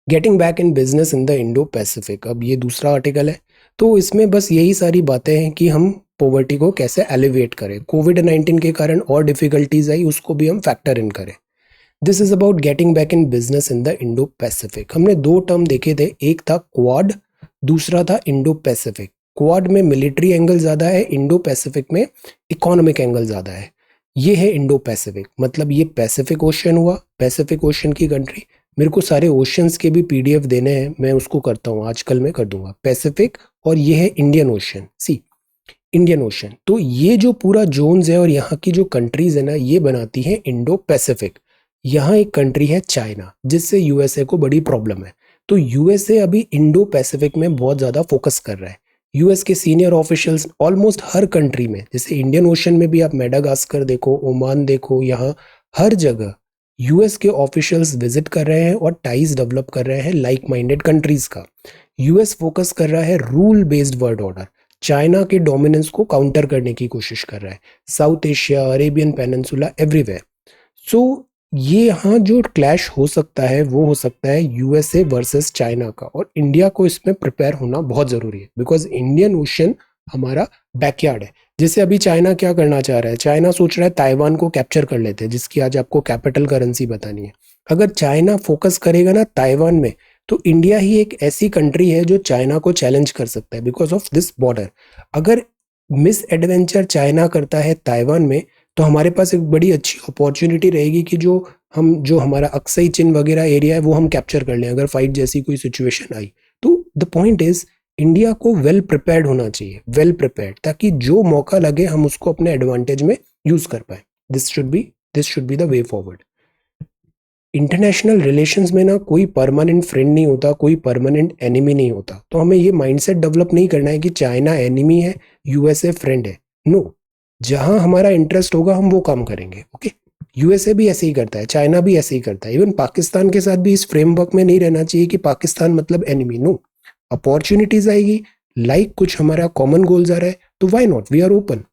Getting back in business in the Indo Pacific, अब ये दूसरा article है, तो इसमें बस यही सारी बातें हैं कि हम पॉवर्टी को कैसे एलिवेट करें, कोविड-19 के कारण और डिफिकल्टीज आई उसको भी हम फैक्टर इन करें। This is about getting back in business in the Indo Pacific. हमने 2 टर्म देखे थे, एक था क्वाड, दूसरा था इंडो पैसिफिक। क्वाड में मिलिट्री एंगल ज्यादा है, इंडो पैसिफिक में इकोनॉमिक एंगल ज्यादा है। ये है इंडो पैसिफिक, मतलब ये पैसिफिक ओशन हुआ, पैसिफिक ओशन की कंट्री। मेरे को सारे ओशंस के भी पीडीएफ देने हैं, मैं उसको करता हूँ, आजकल मैं कर दूंगा। पैसिफिक, और ये है इंडियन ओशन, सी इंडियन ओशन। तो ये जो पूरा जोन्स है और यहाँ की जो कंट्रीज है ना, ये बनाती है इंडो पैसिफिक। यहाँ एक कंट्री है चाइना, जिससे यूएसए को बड़ी प्रॉब्लम है। तो यूएसए अभी इंडो पैसिफिक में बहुत ज्यादा फोकस कर रहा है। यूएस के सीनियर ऑफिशियल्स ऑलमोस्ट हर कंट्री में, जैसे इंडियन ओशन में भी आप मेडागास्कर देखो, ओमान देखो, यहाँ हर जगह यूएस के ऑफिशियल्स विजिट कर रहे हैं और टाइज डेवलप कर रहे हैं लाइक माइंडेड कंट्रीज का। यूएस फोकस कर रहा है rule based world order, China के डोमिनेंस को काउंटर करने की कोशिश कर रहा है, South Asia, Arabian Peninsula, everywhere. So ये यहाँ जो क्लैश हो सकता है वो हो सकता है यूएसए वर्सेस चाइना का, और इंडिया को इसमें प्रिपेयर होना बहुत जरूरी है, बिकॉज इंडियन ओशन हमारा बैकयार्ड है। जैसे अभी चाइना क्या करना चाह रहा है, चाइना सोच रहा है ताइवान को कैप्चर कर लेते हैं, जिसकी आज आपको कैपिटल करेंसी बतानी है। अगर चाइना फोकस करेगा ना ताइवान में, तो इंडिया ही एक ऐसी कंट्री है जो चाइना को चैलेंज कर सकता है बिकॉज ऑफ दिस बॉर्डर। अगर मिस एडवेंचर चाइना करता है ताइवान में, तो हमारे पास एक बड़ी अच्छी अपॉर्चुनिटी रहेगी कि जो हमारा अक्सई चिन वगैरह एरिया है वो हम कैप्चर कर लें, अगर फाइट जैसी कोई सिचुएशन आई। तो द पॉइंट इज इंडिया को वेल प्रिपेयर्ड होना चाहिए, वेल प्रिपेयर्ड, ताकि जो मौका लगे हम उसको अपने एडवांटेज में यूज कर पाए। This should be the way forward. International relations में ना कोई परमानेंट फ्रेंड नहीं होता, कोई परमानेंट एनिमी नहीं होता। तो हमें ये माइंडसेट डेवलप नहीं करना है कि चाइना एनिमी है, यूएसए फ्रेंड है। नो, जहां हमारा इंटरेस्ट होगा हम वो काम करेंगे। ओके, यूएसए भी ऐसे ही करता है, चाइना भी ऐसे ही करता है, इवन पाकिस्तान के साथ भी इस फ्रेमवर्क में नहीं रहना चाहिए कि पाकिस्तान मतलब एनिमी। नो, अपॉर्चुनिटीज आएगी, लाइक कुछ हमारा कॉमन गोल्स आ रहा है, तो why not, we are open.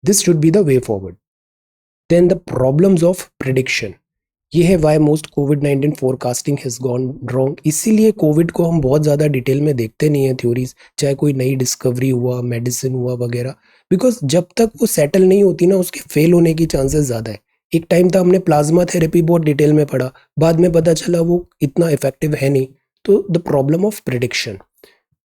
This should be the way forward. Then the problems of prediction, ये है वाई मोस्ट कोविड-19 फोरकास्टिंग हैज गॉन रॉन्ग। इसीलिए कोविड को हम बहुत ज़्यादा डिटेल में देखते नहीं है थ्योरीज, चाहे कोई नई डिस्कवरी हुआ, मेडिसिन हुआ वगैरह, बिकॉज जब तक वो सेटल नहीं होती ना उसके फेल होने की चांसेस ज़्यादा है। एक टाइम था हमने प्लाज्मा थेरेपी बहुत डिटेल में पढ़ा, बाद में पता चला वो इतना इफेक्टिव है नहीं। तो द प्रॉब्लम ऑफ प्रिडिक्शन,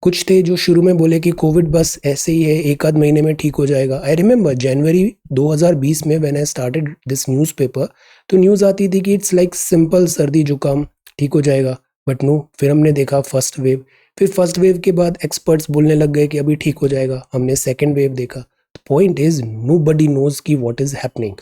कुछ थे जो शुरू में बोले कि कोविड बस ऐसे ही है, एक आध महीने में ठीक हो जाएगा। आई रिमेंबर जनवरी 2020 में when I started this newspaper, तो न्यूज़ आती थी कि इट्स लाइक सिंपल सर्दी जुकाम, ठीक हो जाएगा। बट नो, फिर हमने देखा फर्स्ट वेव, फिर फर्स्ट वेव के बाद एक्सपर्ट्स बोलने लग गए कि अभी ठीक हो जाएगा, हमने सेकेंड वेव देखा। Point is nobody knows की what is happening.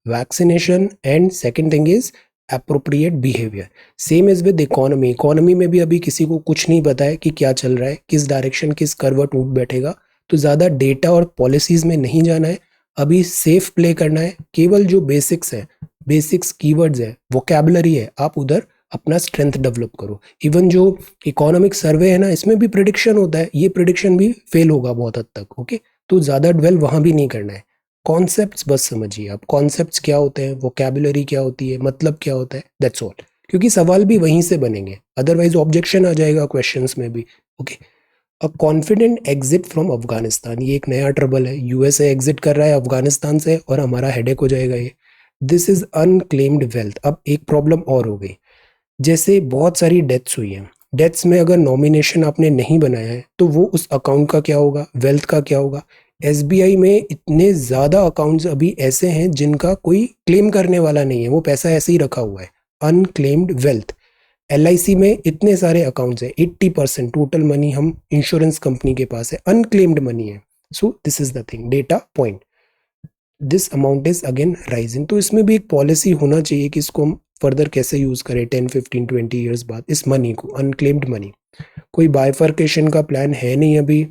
Vaccination and second thing is appropriate behaviour. Same is with economy, economy में भी अभी किसी को कुछ नहीं पता है कि क्या चल रहा है, किस डायरेक्शन, किस करवट उठ बैठेगा। तो ज़्यादा डेटा और पॉलिसीज में नहीं जाना है, अभी सेफ प्ले करना है, केवल जो बेसिक्स है बेसिक्स कीवर्ड्स है, वोकैबुलरी है, आप उधर अपना स्ट्रेंथ डेवलप करो। इवन जो इकोनॉमिक सर्वे है ना, इसमें भी प्रिडिक्शन होता है, ये प्रिडिक्शन भी फेल होगा बहुत हद तक। ओके, तो ज़्यादा डवेल वहाँ भी नहीं करना है। कॉन्सेप्ट्स बस समझिए आप, कॉन्सेप्ट्स क्या होते हैं, वोकैबुलरी क्या होती है, मतलब क्या होता है, दैट्स ऑल। क्योंकि सवाल भी वहीं से बनेंगे, अदरवाइज ऑब्जेक्शन आ जाएगा क्वेश्चंस में भी। Okay, a confident exit from Afghanistan, ये एक नया ट्रबल है। यूएसए एग्जिट कर रहा है अफगानिस्तान से और हमारा हेडेक हो जाएगा ये। This is unclaimed wealth. अब एक प्रॉब्लम और हो गई, जैसे बहुत सारी डेथ्स हुई हैं, डेथ्स में अगर नॉमिनेशन आपने नहीं बनाया है तो वो उस अकाउंट का क्या होगा, वेल्थ का क्या होगा। एसबीआई में इतने ज़्यादा अकाउंट्स अभी ऐसे हैं जिनका कोई क्लेम करने वाला नहीं है, वो पैसा ऐसे ही रखा हुआ है, अनक्लेम्ड वेल्थ। एलआईसी में इतने सारे अकाउंट्स हैं, 80% टोटल मनी हम इंश्योरेंस कंपनी के पास है, अनक्लेम्ड मनी है। So this is the thing, data point, this amount is again rising. तो इसमें भी एक पॉलिसी होना चाहिए कि इसको हम फर्दर कैसे यूज करें 10, 15, 20 ईयर्स बाद इस मनी को, अनक्लेम्ड मनी। कोई बाइफर्केशन का प्लान है नहीं अभी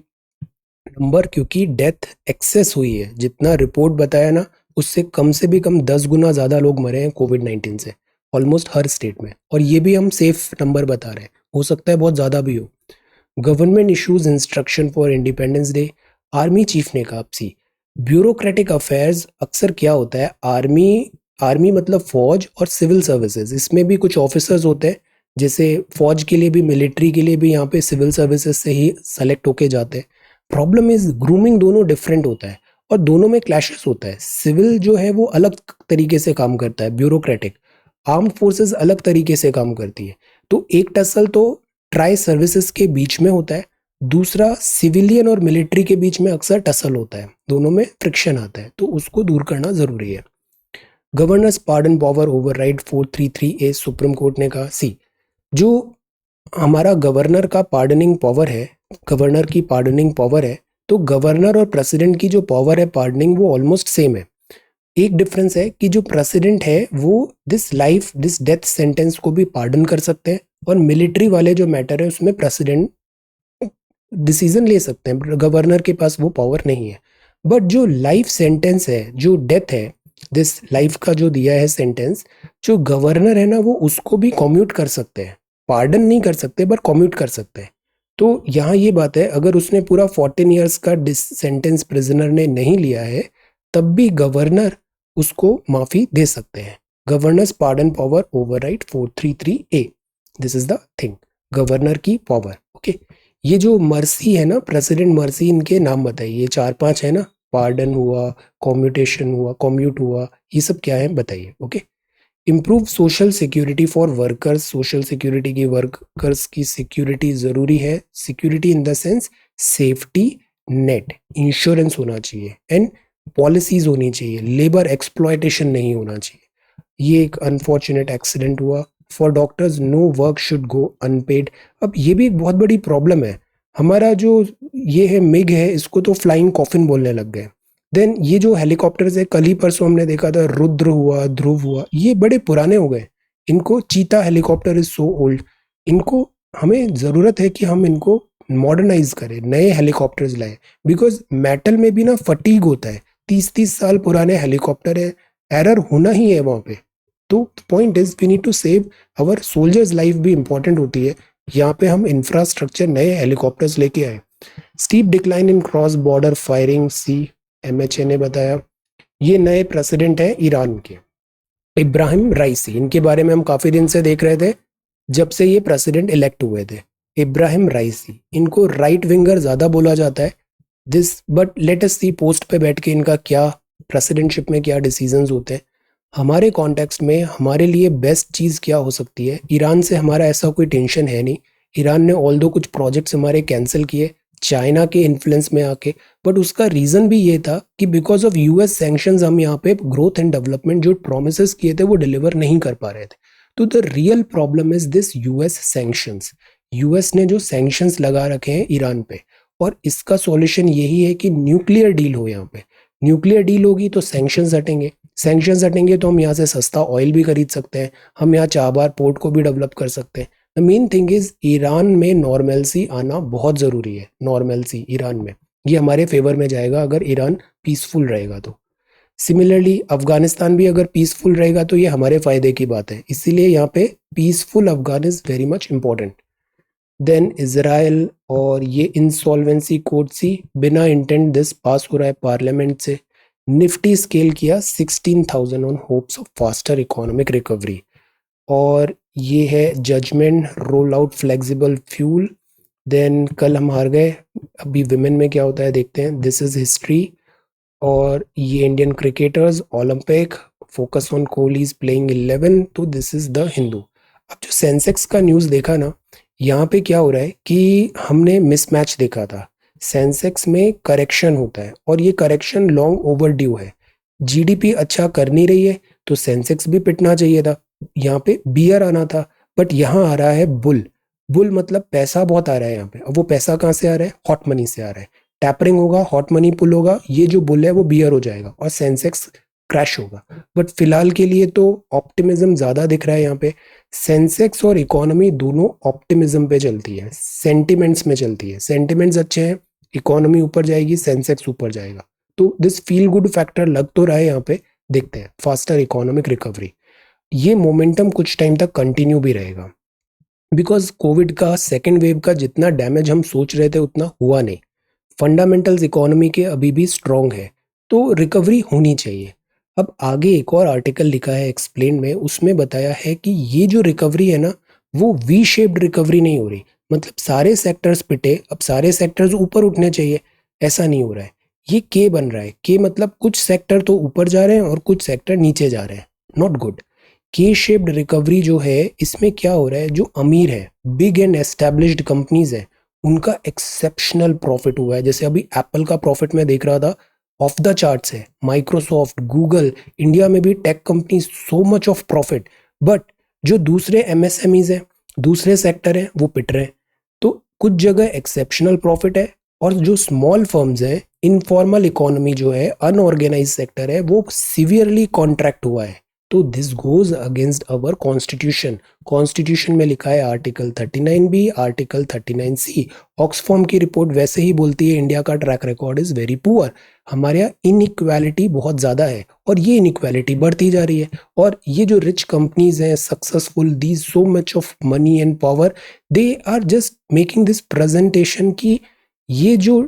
नंबर, क्योंकि डेथ एक्सेस हुई है, जितना रिपोर्ट बताया ना उससे कम से भी कम 10 गुना ज़्यादा लोग मरे हैं कोविड-19 से, ऑलमोस्ट हर स्टेट में। और ये भी हम सेफ नंबर बता रहे हैं, हो सकता है बहुत ज़्यादा भी हो। Government issues instruction for independence day, army chief ने कहा। सी ब्यूरोक्रेटिक अफेयर्स अक्सर क्या होता है, आर्मी आर्मी मतलब फौज और सिविल सर्विसेज, इसमें भी कुछ ऑफिसर्स होते हैं, जैसे फौज के लिए भी मिलिट्री के लिए भी यहाँ पे सिविल सर्विसेज से ही सेलेक्ट होके जाते हैं। प्रॉब्लम इज ग्रूमिंग दोनों डिफरेंट होता है और दोनों में क्लैशेस होता है। सिविल जो है वो अलग तरीके से काम करता है, ब्यूरोक्रेटिक। आर्म्ड फोर्सेस अलग तरीके से काम करती है। तो एक टसल तो ट्राई सर्विसेज के बीच में होता है, दूसरा सिविलियन और मिलिट्री के बीच में अक्सर टसल होता है, दोनों में फ्रिक्शन आता है, तो उसको दूर करना जरूरी है। Governors pardon power override 433A, supreme court ने कहा। सी जो हमारा गवर्नर का पार्डनिंग पावर है, गवर्नर की पार्डनिंग पावर है, तो गवर्नर और प्रेसिडेंट की जो पावर है पार्डनिंग, वो ऑलमोस्ट सेम है। एक डिफरेंस है कि जो प्रेसिडेंट है वो दिस डेथ सेंटेंस को भी पार्डन कर सकते हैं, और मिलिट्री वाले जो मैटर है उसमें प्रेसिडेंट डिसीजन ले सकते हैं, गवर्नर के पास वो पावर नहीं है। बट जो लाइफ सेंटेंस है, जो डेथ है, दिस लाइफ का जो दिया है सेंटेंस, जो गवर्नर है ना वो उसको भी कॉम्यूट कर सकते हैं, पार्डन नहीं कर सकते पर कॉम्यूट कर सकते हैं। तो यहाँ ये बात है, अगर उसने पूरा 14 ईयर्स का सेंटेंस प्रिजनर ने नहीं लिया है, तब भी गवर्नर उसको माफी दे सकते हैं। Governors pardon power override 433A, this is the thing, governor की पावर। ओके, ये जो मर्सी है ना, प्रेसिडेंट मर्सी, इनके नाम बताइए, ये 4-5 है ना, पार्डन हुआ, कॉम्यूटेशन हुआ, कॉम्यूट हुआ, ये सब क्या है बताइए। Okay, improve social security for workers, social security की, वर्कर्स की सिक्योरिटी जरूरी है। Security in the sense safety net, insurance होना चाहिए, एंड पॉलिसीज होनी चाहिए, लेबर एक्सप्लॉयटेशन नहीं होना चाहिए। ये एक अनफॉर्चुनेट एक्सीडेंट हुआ। For doctors no work should go unpaid. अब ये भी एक बहुत बड़ी प्रॉब्लम है, हमारा जो ये है मिग है, इसको तो फ्लाइंग कॉफिन बोलने लग गए। देन ये जो हेलीकॉप्टर्स है, कल ही परसों हमने देखा था, रुद्र हुआ, ध्रुव हुआ, ये बड़े पुराने हो गए। इनको Cheetah helicopter is so old, इनको हमें ज़रूरत है कि हम इनको मॉडर्नाइज करें, नए हेलीकॉप्टर्स लाए। बिकॉज मेटल में भी ना फटीग होता है, 30-30 साल पुराने हेलीकॉप्टर है, एरर होना ही है वहाँ पे। तो point is we need to save our soldiers life भी इंपॉर्टेंट होती है। यहाँ पे हम इंफ्रास्ट्रक्चर, नए हेलीकॉप्टर्स लेके आए। Steep decline in cross border firing, see MHA ने बताया। ये नए प्रेसिडेंट हैं ईरान के, इब्राहिम राइसी, इनके बारे में हम काफी दिन से देख रहे थे, जब से ये प्रेसिडेंट इलेक्ट हुए थे। इब्राहिम राइसी, इनको राइट विंगर ज्यादा बोला जाता है this, but let us see post पे बैठ के इनका क्या, प्रेसिडेंटशिप में क्या डिसीजंस होते हैं। हमारे कॉन्टेक्स्ट में हमारे लिए बेस्ट चीज़ क्या हो सकती है, ईरान से हमारा ऐसा कोई टेंशन है नहीं। ईरान ने ऑल दो कुछ प्रोजेक्ट्स हमारे कैंसिल किए चाइना के इन्फ्लुएंस में आके, बट उसका रीज़न भी ये था कि बिकॉज ऑफ यूएस सैंक्शंस हम यहाँ पे ग्रोथ एंड डेवलपमेंट जो प्रोमिस किए थे वो डिलीवर नहीं कर पा रहे थे। तो the real problem is this US sanctions, US ने जो सैंक्शंस लगा रखे हैं ईरान पे, और इसका सॉल्यूशन यही है कि न्यूक्लियर डील हो। यहाँ पे न्यूक्लियर डील होगी तो सैंक्शंस हटेंगे, सैंक्शंस हटेंगे तो हम यहाँ से सस्ता ऑयल भी खरीद सकते हैं, हम यहाँ चाबार पोर्ट को भी डेवलप कर सकते हैं। The main thing is Iran में नॉर्मलसी आना बहुत ज़रूरी है, नॉर्मलसी ईरान में, ये हमारे फेवर में जाएगा अगर ईरान पीसफुल रहेगा तो। सिमिलरली अफगानिस्तान भी अगर पीसफुल रहेगा तो ये हमारे फायदे की बात है, इसीलिए यहाँ पे peaceful Afghan is very much important. Then Israel और ये इंसॉल्वेंसी कोड सी बिना इंटेंट दिस पास हो रहा है पार्लियामेंट से। निफ्टी स्केल किया 16,000 on hopes of faster economic recovery. और ये है judgement roll out flexible fuel. Then कल हम हार गए, अभी विमेन में क्या होता है देखते हैं। This is history. और ये Indian cricketers Olympic focus on Kohli is playing 11, तो दिस इज द हिंदू। अब जो सेंसेक्स का न्यूज़ देखा ना, यहाँ पे क्या हो रहा है कि हमने मिसमैच देखा था। सेंसेक्स में करेक्शन होता है और ये करेक्शन लॉन्ग ओवर ड्यू है। जीडीपी अच्छा कर नहीं रही है तो सेंसेक्स भी पिटना चाहिए था, यहाँ पे बियर आना था। बट यहाँ आ रहा है बुल। बुल मतलब पैसा बहुत आ रहा है यहाँ पे। अब वो पैसा कहाँ से आ रहा है? हॉट मनी से आ रहा है। टैपरिंग होगा, हॉट मनी पुल होगा, ये जो बुल है वो बियर हो जाएगा और सेंसेक्स क्रैश होगा। बट फिलहाल के लिए तो ऑप्टिमिज्म ज्यादा दिख रहा है यहाँ पे। सेंसेक्स और इकोनॉमी दोनों ऑप्टिमिज्म पे चलती है, सेंटिमेंट्स में चलती है। सेंटिमेंट्स अच्छे हैं, इकोनॉमी ऊपर जाएगी, सेंसेक्स ऊपर जाएगा। तो दिस फील गुड फैक्टर लग तो रहा है यहाँ पे। देखते हैं फास्टर इकोनॉमिक रिकवरी। ये मोमेंटम कुछ टाइम तक कंटिन्यू भी रहेगा, बिकॉज कोविड का सेकेंड वेव का जितना डैमेज हम सोच रहे थे उतना हुआ नहीं। फंडामेंटल्स इकोनॉमी के अभी भी स्ट्रांग है, तो रिकवरी होनी चाहिए। अब आगे एक और आर्टिकल लिखा है एक्सप्लेन में, उसमें बताया है कि ये जो रिकवरी है ना, वो वी शेप्ड रिकवरी नहीं हो रही। मतलब सारे सेक्टर्स पिटे, अब सारे सेक्टर्स ऊपर उठने चाहिए, ऐसा नहीं हो रहा है। ये के बन रहा है, के मतलब कुछ सेक्टर तो ऊपर जा रहे हैं और कुछ सेक्टर नीचे जा रहे हैं। Not good. K shaped recovery जो है, इसमें क्या हो रहा है, जो अमीर है, बिग एंड एस्टेब्लिश्ड कंपनीज है, उनका एक्सेप्शनल प्रॉफिट हुआ है। जैसे अभी एप्पल का प्रॉफिट मैं देख रहा था, ऑफ द चार्ट्स है। माइक्रोसॉफ्ट, गूगल, इंडिया में भी tech company, so much of profit. But जो दूसरे एमएसएमईज हैं, दूसरे सेक्टर हैं, वो पिट रहे हैं। तो कुछ जगह एक्सेप्शनल प्रॉफिट है, और जो स्मॉल फर्म्स हैं, इनफॉर्मल इकोनॉमी जो है, अनऑर्गेनाइज सेक्टर है, वो सीवियरली कॉन्ट्रैक्ट हुआ है। तो this goes against our constitution. Constitution में लिखा है आर्टिकल 39B, आर्टिकल 39C। ऑक्सफॉर्म की रिपोर्ट वैसे ही बोलती है इंडिया का track record is very poor. हमारे यहाँ इनइक्वालिटी बहुत ज़्यादा है और ये इनइक्वालिटी बढ़ती जा रही है। और ये जो रिच कंपनीज हैं, successful, these so much of money and power, they are just making this presentation की ये जो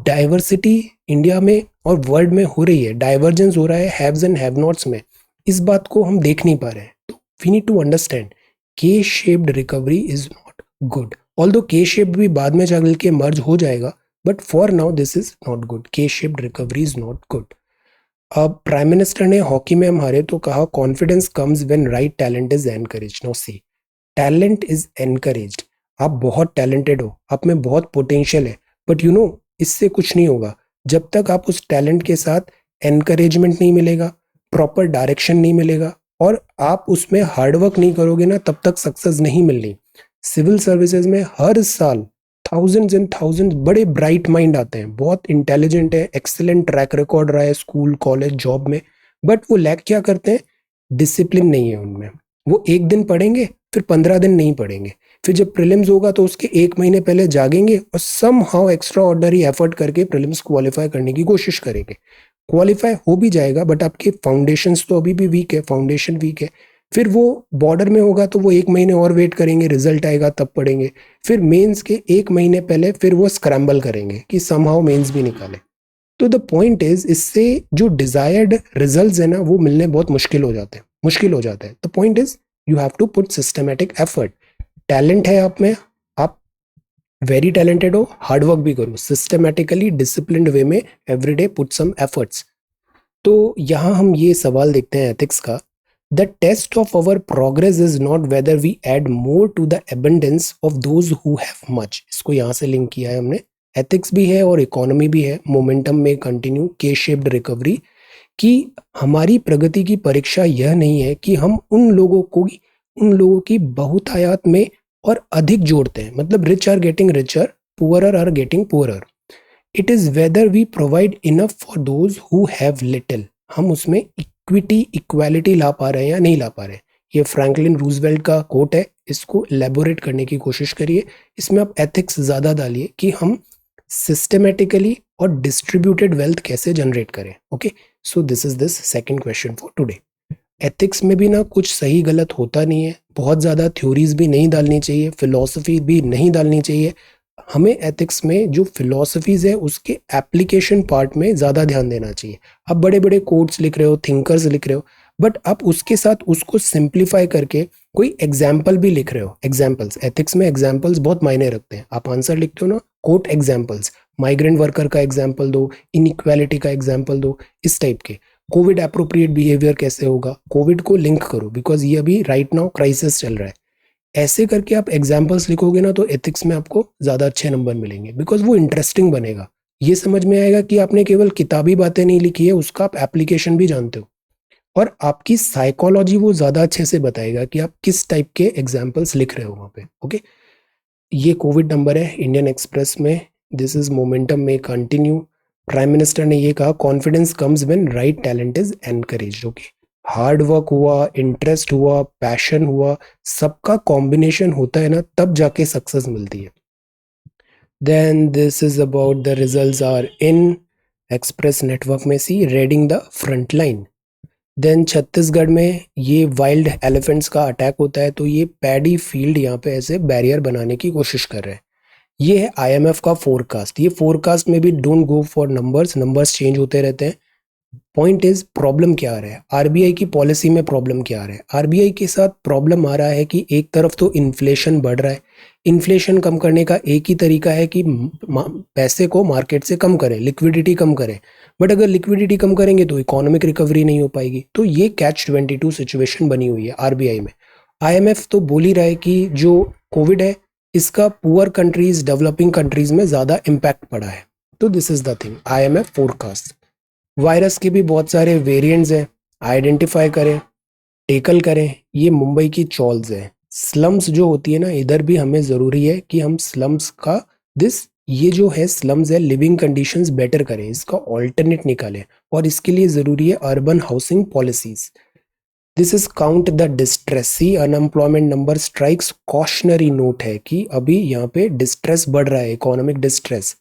डाइवर्सिटी इंडिया में और वर्ल्ड में हो रही है, डाइवर्जेंस हो रहा है हैव्स एंड हैव नॉट्स में, इस बात को हम देख नहीं पा रहे हैं। तो we need to understand K shaped recovery is not good. Although K shaped भी बाद में चल के मर्ज हो जाएगा, but for now this is not good. K shaped recovery is not good. अब प्राइम मिनिस्टर ने हॉकी में हम हारे तो कहा confidence comes when right talent is encourage. No see, talent is encouraged. आप बहुत टैलेंटेड हो, आप में बहुत पोटेंशियल है, बट यू नो इससे कुछ नहीं होगा जब तक आप उस टैलेंट के साथ एनकरेजमेंट नहीं मिलेगा, प्रॉपर डायरेक्शन नहीं मिलेगा, और आप उसमें हार्डवर्क नहीं करोगे ना, तब तक सक्सेस नहीं मिलनी। सिविल सर्विसेज में हर साल थाउजेंड्स एंड थाउजेंड्स बड़े ब्राइट माइंड आते हैं, बहुत इंटेलिजेंट है, एक्सीलेंट ट्रैक रिकॉर्ड रहा है स्कूल कॉलेज जॉब में, बट वो लैक क्या करते हैं? डिसिप्लिन नहीं है उनमें। वो एक दिन पढ़ेंगे, फिर 15 दिन नहीं पढ़ेंगे, फिर जब प्रीलिम्स होगा तो उसके 1 महीने पहले जागेंगे और somehow extraordinary effort करके प्रीलिम्स क्वालिफाई करने की कोशिश करेंगे। क्वालिफाई हो भी जाएगा, बट आपके फाउंडेशंस तो अभी भी वीक है, फाउंडेशन वीक है। फिर वो बॉर्डर में होगा तो वो 1 महीने और वेट करेंगे, रिजल्ट आएगा तब पढ़ेंगे। फिर मेंस के 1 महीने पहले फिर वो स्क्रैम्बल करेंगे कि समहाउ मेंस भी निकाले। तो द पॉइंट इज, इससे जो डिजायर्ड रिजल्ट्स है ना, वो मिलने बहुत मुश्किल हो जाते हैं, मुश्किल हो जाता है। The point is you have to put systematic effort. Talent है आप में, आप वेरी टैलेंटेड हो, हार्डवर्क भी करो, सिस्टमेटिकली डिसिप्लिन्ड वे में एवरीडे पुट सम एफर्ट्स। तो यहाँ हम ये सवाल देखते हैं एथिक्स का। The test of our progress is not whether we add more to the abundance of those who have much. इसको यहाँ से लिंक किया है हमने। एथिक्स भी है और इकोनॉमी भी है, मोमेंटम में कंटिन्यू के शेप्ड रिकवरी। कि हमारी प्रगति की परीक्षा यह नहीं है कि हम उन लोगों की बहुतायत में और अधिक जोड़ते हैं, मतलब rich are getting richer, poorer are getting poorer. It is whether we provide enough for those who have little. हम उसमें इक्विटी, इक्वालिटी ला पा रहे हैं या नहीं ला पा रहे हैं। ये फ्रैंकलिन रूजवेल्ट का कोट है, इसको एलेबोरेट करने की कोशिश करिए। इसमें आप एथिक्स ज्यादा डालिए कि हम सिस्टमेटिकली और डिस्ट्रीब्यूटेड वेल्थ कैसे जनरेट करें. Okay, so this is this second question for today. Ethics में भी ना कुछ सही गलत होता नहीं है, बहुत ज़्यादा थ्योरीज भी नहीं डालनी चाहिए, फिलॉसफी भी नहीं डालनी चाहिए. हमें एथिक्स में जो फिलॉसफीज है उसके एप्लीकेशन पार्ट में ज़्यादा ध्यान देना चाहिए. आप बड़े बड़े कोट्स लिख रहे हो, थिंकर्स लिख रहे हो, बट आप उसके साथ उसको सिंप्लीफाई करके कोई एग्जाम्पल भी लिख रहे हो. एग्जाम्पल्स, एथिक्स में एग्जाम्पल्स बहुत मायने रखते हैं. आप आंसर लिखते हो ना, कोट एग्जाम्पल्स, माइग्रेंट वर्कर का एग्जाम्पल दो, इनइक्वालिटी का एग्जाम्पल दो, इस टाइप के. कोविड अप्रोप्रिएट बिहेवियर कैसे होगा, कोविड को लिंक करो बिकॉज ये अभी राइट नाउ क्राइसिस चल रहा है. ऐसे करके आप एग्जाम्पल्स लिखोगे ना तो एथिक्स में आपको ज़्यादा अच्छे नंबर मिलेंगे बिकॉज वो इंटरेस्टिंग बनेगा. ये समझ में आएगा कि आपने केवल किताबी बातें नहीं लिखी है, उसका आप एप्लीकेशन भी जानते हो. और आपकी साइकोलॉजी वो ज़्यादा अच्छे से बताएगा कि आप किस टाइप के एग्जाम्पल्स लिख रहे हो वहाँ पे. ओके, ये कोविड नंबर है इंडियन एक्सप्रेस में. दिस इज मोमेंटम में कंटिन्यू. प्राइम मिनिस्टर ने ये कहा, confidence comes when right talent is encourage. Okay, hard work हुआ, इंटरेस्ट हुआ, पैशन हुआ, सबका कॉम्बिनेशन होता है ना, तब जाके सक्सेस मिलती है. Then this is about the results are in. Express network में see reading the front line. Then Chhattisgarh में ये वाइल्ड एलिफेंट्स का अटैक होता है, तो ये पैडी फील्ड यहाँ पे ऐसे बैरियर बनाने की कोशिश कर रहे हैं. ये है आईएमएफ का फोरकास्ट. ये फोरकास्ट में भी don't go for numbers, numbers change होते रहते हैं. पॉइंट इज प्रॉब्लम क्या आ रहा है, आरबीआई की पॉलिसी में प्रॉब्लम क्या आ रहा है. आरबीआई के साथ प्रॉब्लम आ रहा है कि एक तरफ तो इन्फ्लेशन बढ़ रहा है. इन्फ्लेशन कम करने का एक ही तरीका है कि पैसे को मार्केट से कम करें, लिक्विडिटी कम करें. बट अगर लिक्विडिटी कम करेंगे तो इकोनॉमिक रिकवरी नहीं हो पाएगी. तो ये कैच 22 सिचुएशन बनी हुई है आरबीआई में. आईएमएफ तो बोल ही रहा है कि जो कोविड है इसका पुअर कंट्रीज, डेवलपिंग कंट्रीज में ज़्यादा इम्पैक्ट पड़ा है. तो this is the thing, IMF forecast. Virus के भी बहुत सारे वेरिएंट्स हैं, आइडेंटिफाई करें, टेकल करें. ये मुंबई की चॉल्स है. स्लम्स जो होती है ना, इधर भी हमें ज़रूरी है कि हम स्लम्स का दिस ये जो है स्लम्स है, लिविंग कंडीशंस बेटर करें, इसका ऑल्टरनेट निकालें. और इसके लिए ज़रूरी है urban housing policies. This is count the distress. See unemployment number strikes cautionary note है कि अभी यहाँ पे डिस्ट्रेस बढ़ रहा है, इकोनॉमिक डिस्ट्रेस.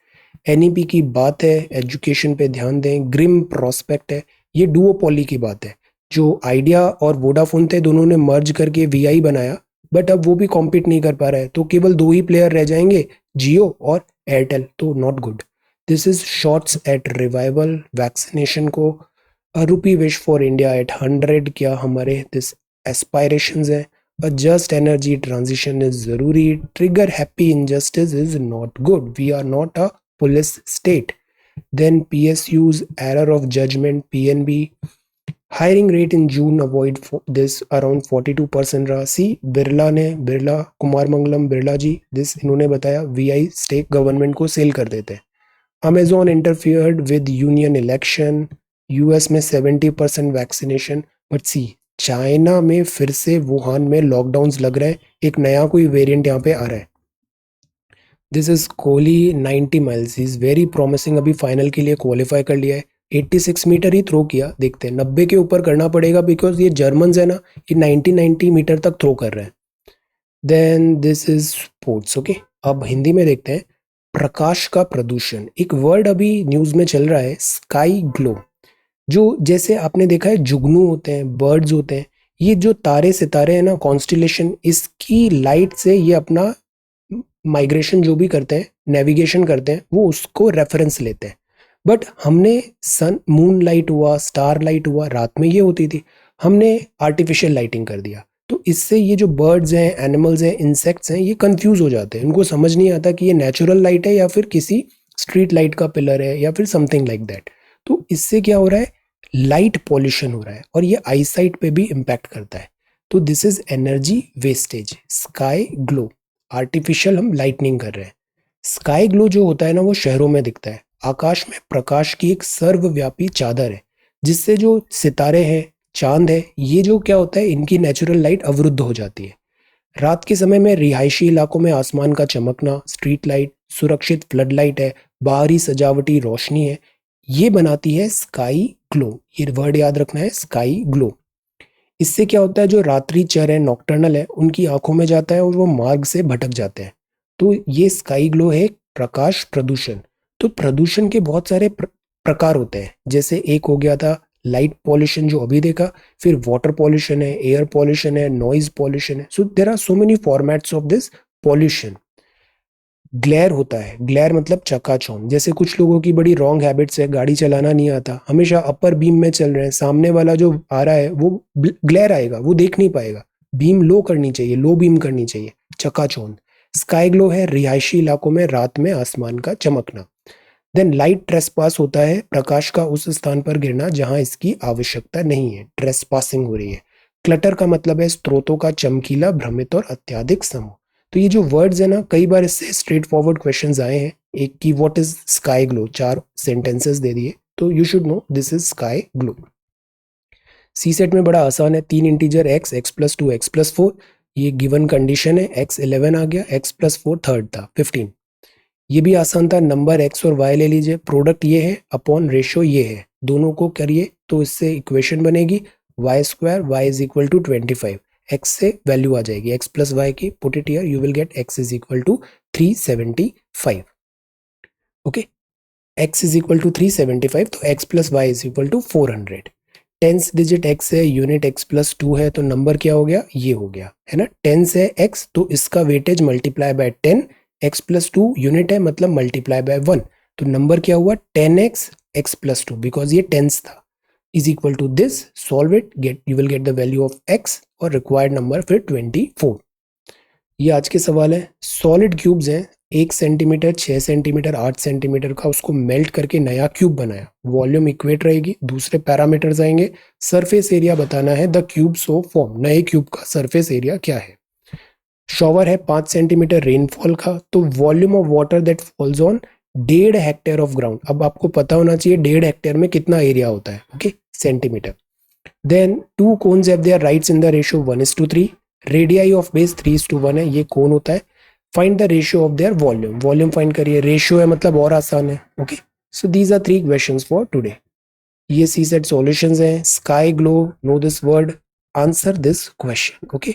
एनईपी की बात है, एजुकेशन पे ध्यान दें, ग्रिम प्रोस्पेक्ट है. ये डुओपोली की बात है. जो आइडिया और वोडाफोन थे दोनों ने मर्ज करके वीआई बनाया, बट अब वो भी कॉम्पीट नहीं कर पा रहा है, तो केवल दो ही प्लेयर रह जाएंगे, जियो और एयरटेल. तो not good. This is shorts at revival. Vaccination को rupee wish for India at 100. क्या हमारे दिस एस्पायरेशंस है. A just energy transition is जरूरी. Trigger happy injustice is not good. We are not a police state. Then PSUs error of judgement, PNB. Hiring rate in June avoid this around 42% रहा. See Birla Kumar Mangalam Birla ji, this इन्होंने बताया Vi stake government को cell कर देते हैं. Amazon interfered with union election. US में 70% vaccination. But C China में फिर से वुहान में लॉकडाउन्स लग रहे हैं. एक नया कोई वेरिएंट यहाँ पे आ रहा है. This is Kohli 90 miles, is very promising. अभी फाइनल के लिए क्वालिफाई कर लिया है. 86 मीटर ही थ्रो किया. देखते हैं, 90 के ऊपर करना पड़ेगा बिकॉज ये जर्मन्स है ना, ये 90 मीटर तक थ्रो कर रहे हैं. Then this is sports. Okay, अब हिंदी में देखते हैं. प्रकाश का प्रदूषण, एक वर्ड अभी न्यूज में चल रहा है, स्काई ग्लो. जो जैसे आपने देखा है जुगनू होते हैं, बर्ड्स होते हैं, ये जो तारे सितारे हैं ना, कॉन्स्टिलेशन, इसकी लाइट से ये अपना माइग्रेशन जो भी करते हैं, नेविगेशन करते हैं, वो उसको रेफरेंस लेते हैं. बट हमने सन मून लाइट हुआ, स्टार लाइट हुआ, रात में ये होती थी, हमने आर्टिफिशियल लाइटिंग कर दिया. तो इससे ये जो बर्ड्स हैं, एनिमल्स हैं, इंसेक्ट्स हैं, ये कंफ्यूज हो जाते हैं. उनको समझ नहीं आता कि ये नेचुरल लाइट है या फिर किसी स्ट्रीट लाइट का पिलर है या फिर समथिंग लाइक दैट. तो इससे क्या हो रहा है, लाइट पॉल्यूशन हो रहा है और ये आईसाइट पे भी इम्पैक्ट करता है. तो this is energy wastage. Sky glow, artificial हम लाइटनिंग कर रहे हैं. स्काई ग्लो जो होता है ना, वो शहरों में दिखता है. आकाश में प्रकाश की एक सर्वव्यापी चादर है, जिससे जो सितारे हैं, चांद है, ये जो क्या होता है, इनकी नेचुरल लाइट अवरुद्ध हो जाती है. रात के समय में रिहायशी इलाकों में आसमान का चमकना, स्ट्रीट लाइट, सुरक्षित फ्लड लाइट है, बाहरी सजावटी रोशनी है, ये बनाती है स्काई ग्लो. ये वर्ड याद रखना है, स्काई ग्लो. इससे क्या होता है, जो रात्रि चर है, नॉक्टर्नल है, उनकी आंखों में जाता है और वो मार्ग से भटक जाते हैं. तो ये स्काई ग्लो है प्रकाश प्रदूषण. तो प्रदूषण के बहुत सारे प्रकार होते हैं, जैसे एक हो गया था लाइट पॉल्यूशन जो अभी देखा, फिर वाटर पॉल्यूशन है, एयर पॉल्यूशन है, नॉइज पॉल्यूशन है. So there are so many formats of this pollution. Glare होता है, ग्लेयर मतलब चकाचौंध. जैसे कुछ लोगों की बड़ी रॉन्ग हैबिट्स है, गाड़ी चलाना नहीं आता, हमेशा अपर बीम में चल रहे हैं, सामने वाला जो आ रहा है वो ग्लेयर आएगा, वो देख नहीं पाएगा. बीम लो करनी चाहिए, लो बीम करनी चाहिए, चकाचौंध. स्काई ग्लो है रिहायशी इलाकों में रात में आसमान का चमकना. देन लाइट ट्रेसपास होता है प्रकाश का उस स्थान पर गिरना जहां इसकी आवश्यकता नहीं है, ट्रेसपासिंग हो रही है. क्लटर का मतलब है स्रोतों का चमकीला, भ्रमित और अत्यधिक समूह. तो ये जो वर्ड्स है ना, कई बार इससे स्ट्रेट फॉरवर्ड क्वेश्चंस आए हैं. एक की what is sky glow, 4 sentences दे दिए, तो you should know this is sky glow. CSAT में बड़ा आसान है, 3 integer X, X plus 2, X plus 4. ये गिवन कंडीशन है, एक्स 11 आ गया, एक्स प्लस 4 थर्ड था 15. ये भी आसान था, नंबर एक्स और वाई ले लीजिए, प्रोडक्ट ये है अपॉन रेशियो ये है, दोनों को करिए तो इससे इक्वेशन बनेगी y square y is equal to 25. X से वैल्यू आ जाएगी एक्स प्लस वाई की, put it here, you will get x is equal to 375. Okay, x is equal to 375, तो x plus y is equal to 400. Tens digit x है, unit x plus 2 है, तो number क्या हो गया, ये हो गया है ना. टेंस है एक्स, तो इसका weightage multiply by 10. X plus 2 unit है, मतलब मल्टीप्लाई बाय 1, तो नंबर क्या हुआ 10x एक्स प्लस 2, बिकॉज ये टेंस था, is equal to this. Solve it, get you will get the value of x और रिक्वायर्ड नंबर फिर 24. ये आज के सवाल है. सॉलिड क्यूब्स हैं, 1 सेंटीमीटर, 6 सेंटीमीटर, 8 सेंटीमीटर का, उसको मेल्ट करके नया क्यूब बनाया. वॉल्यूम इक्वेट रहेगी, दूसरे पैरामीटर्स आएंगे. सरफेस एरिया बताना है, द क्यूब सो फॉर्म, नए क्यूब का सरफेस एरिया क्या है. शॉवर है 5 सेंटीमीटर रेनफॉल का, तो volume of water that falls on 1.5 hectare of ground. अब आपको पता होना चाहिए 1.5 हेक्टेयर में कितना एरिया होता है. Okay, centimetre. Then 2 cones have their heights in the ratio 1:3. Radii of base 3:1 है, ये कोन होता है. Find the ratio of their volume, volume find करिए, रेशियो है मतलब और आसान है. Okay, so these are 3 questions for today. ये सी सेट सॉल्यूशंस हैं. Sky glow, no this word, answer this question. Okay,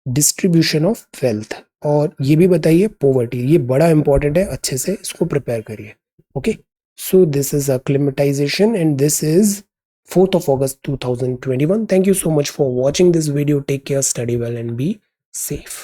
distribution of wealth, और ये भी बताइए पॉवर्टी, ये बड़ा इंपॉर्टेंट है, अच्छे से इसको प्रिपेयर करिए. Okay, so this is acclimatization and this is 4th of August 2021. Thank you so much for watching this video. Take care, study well and be safe.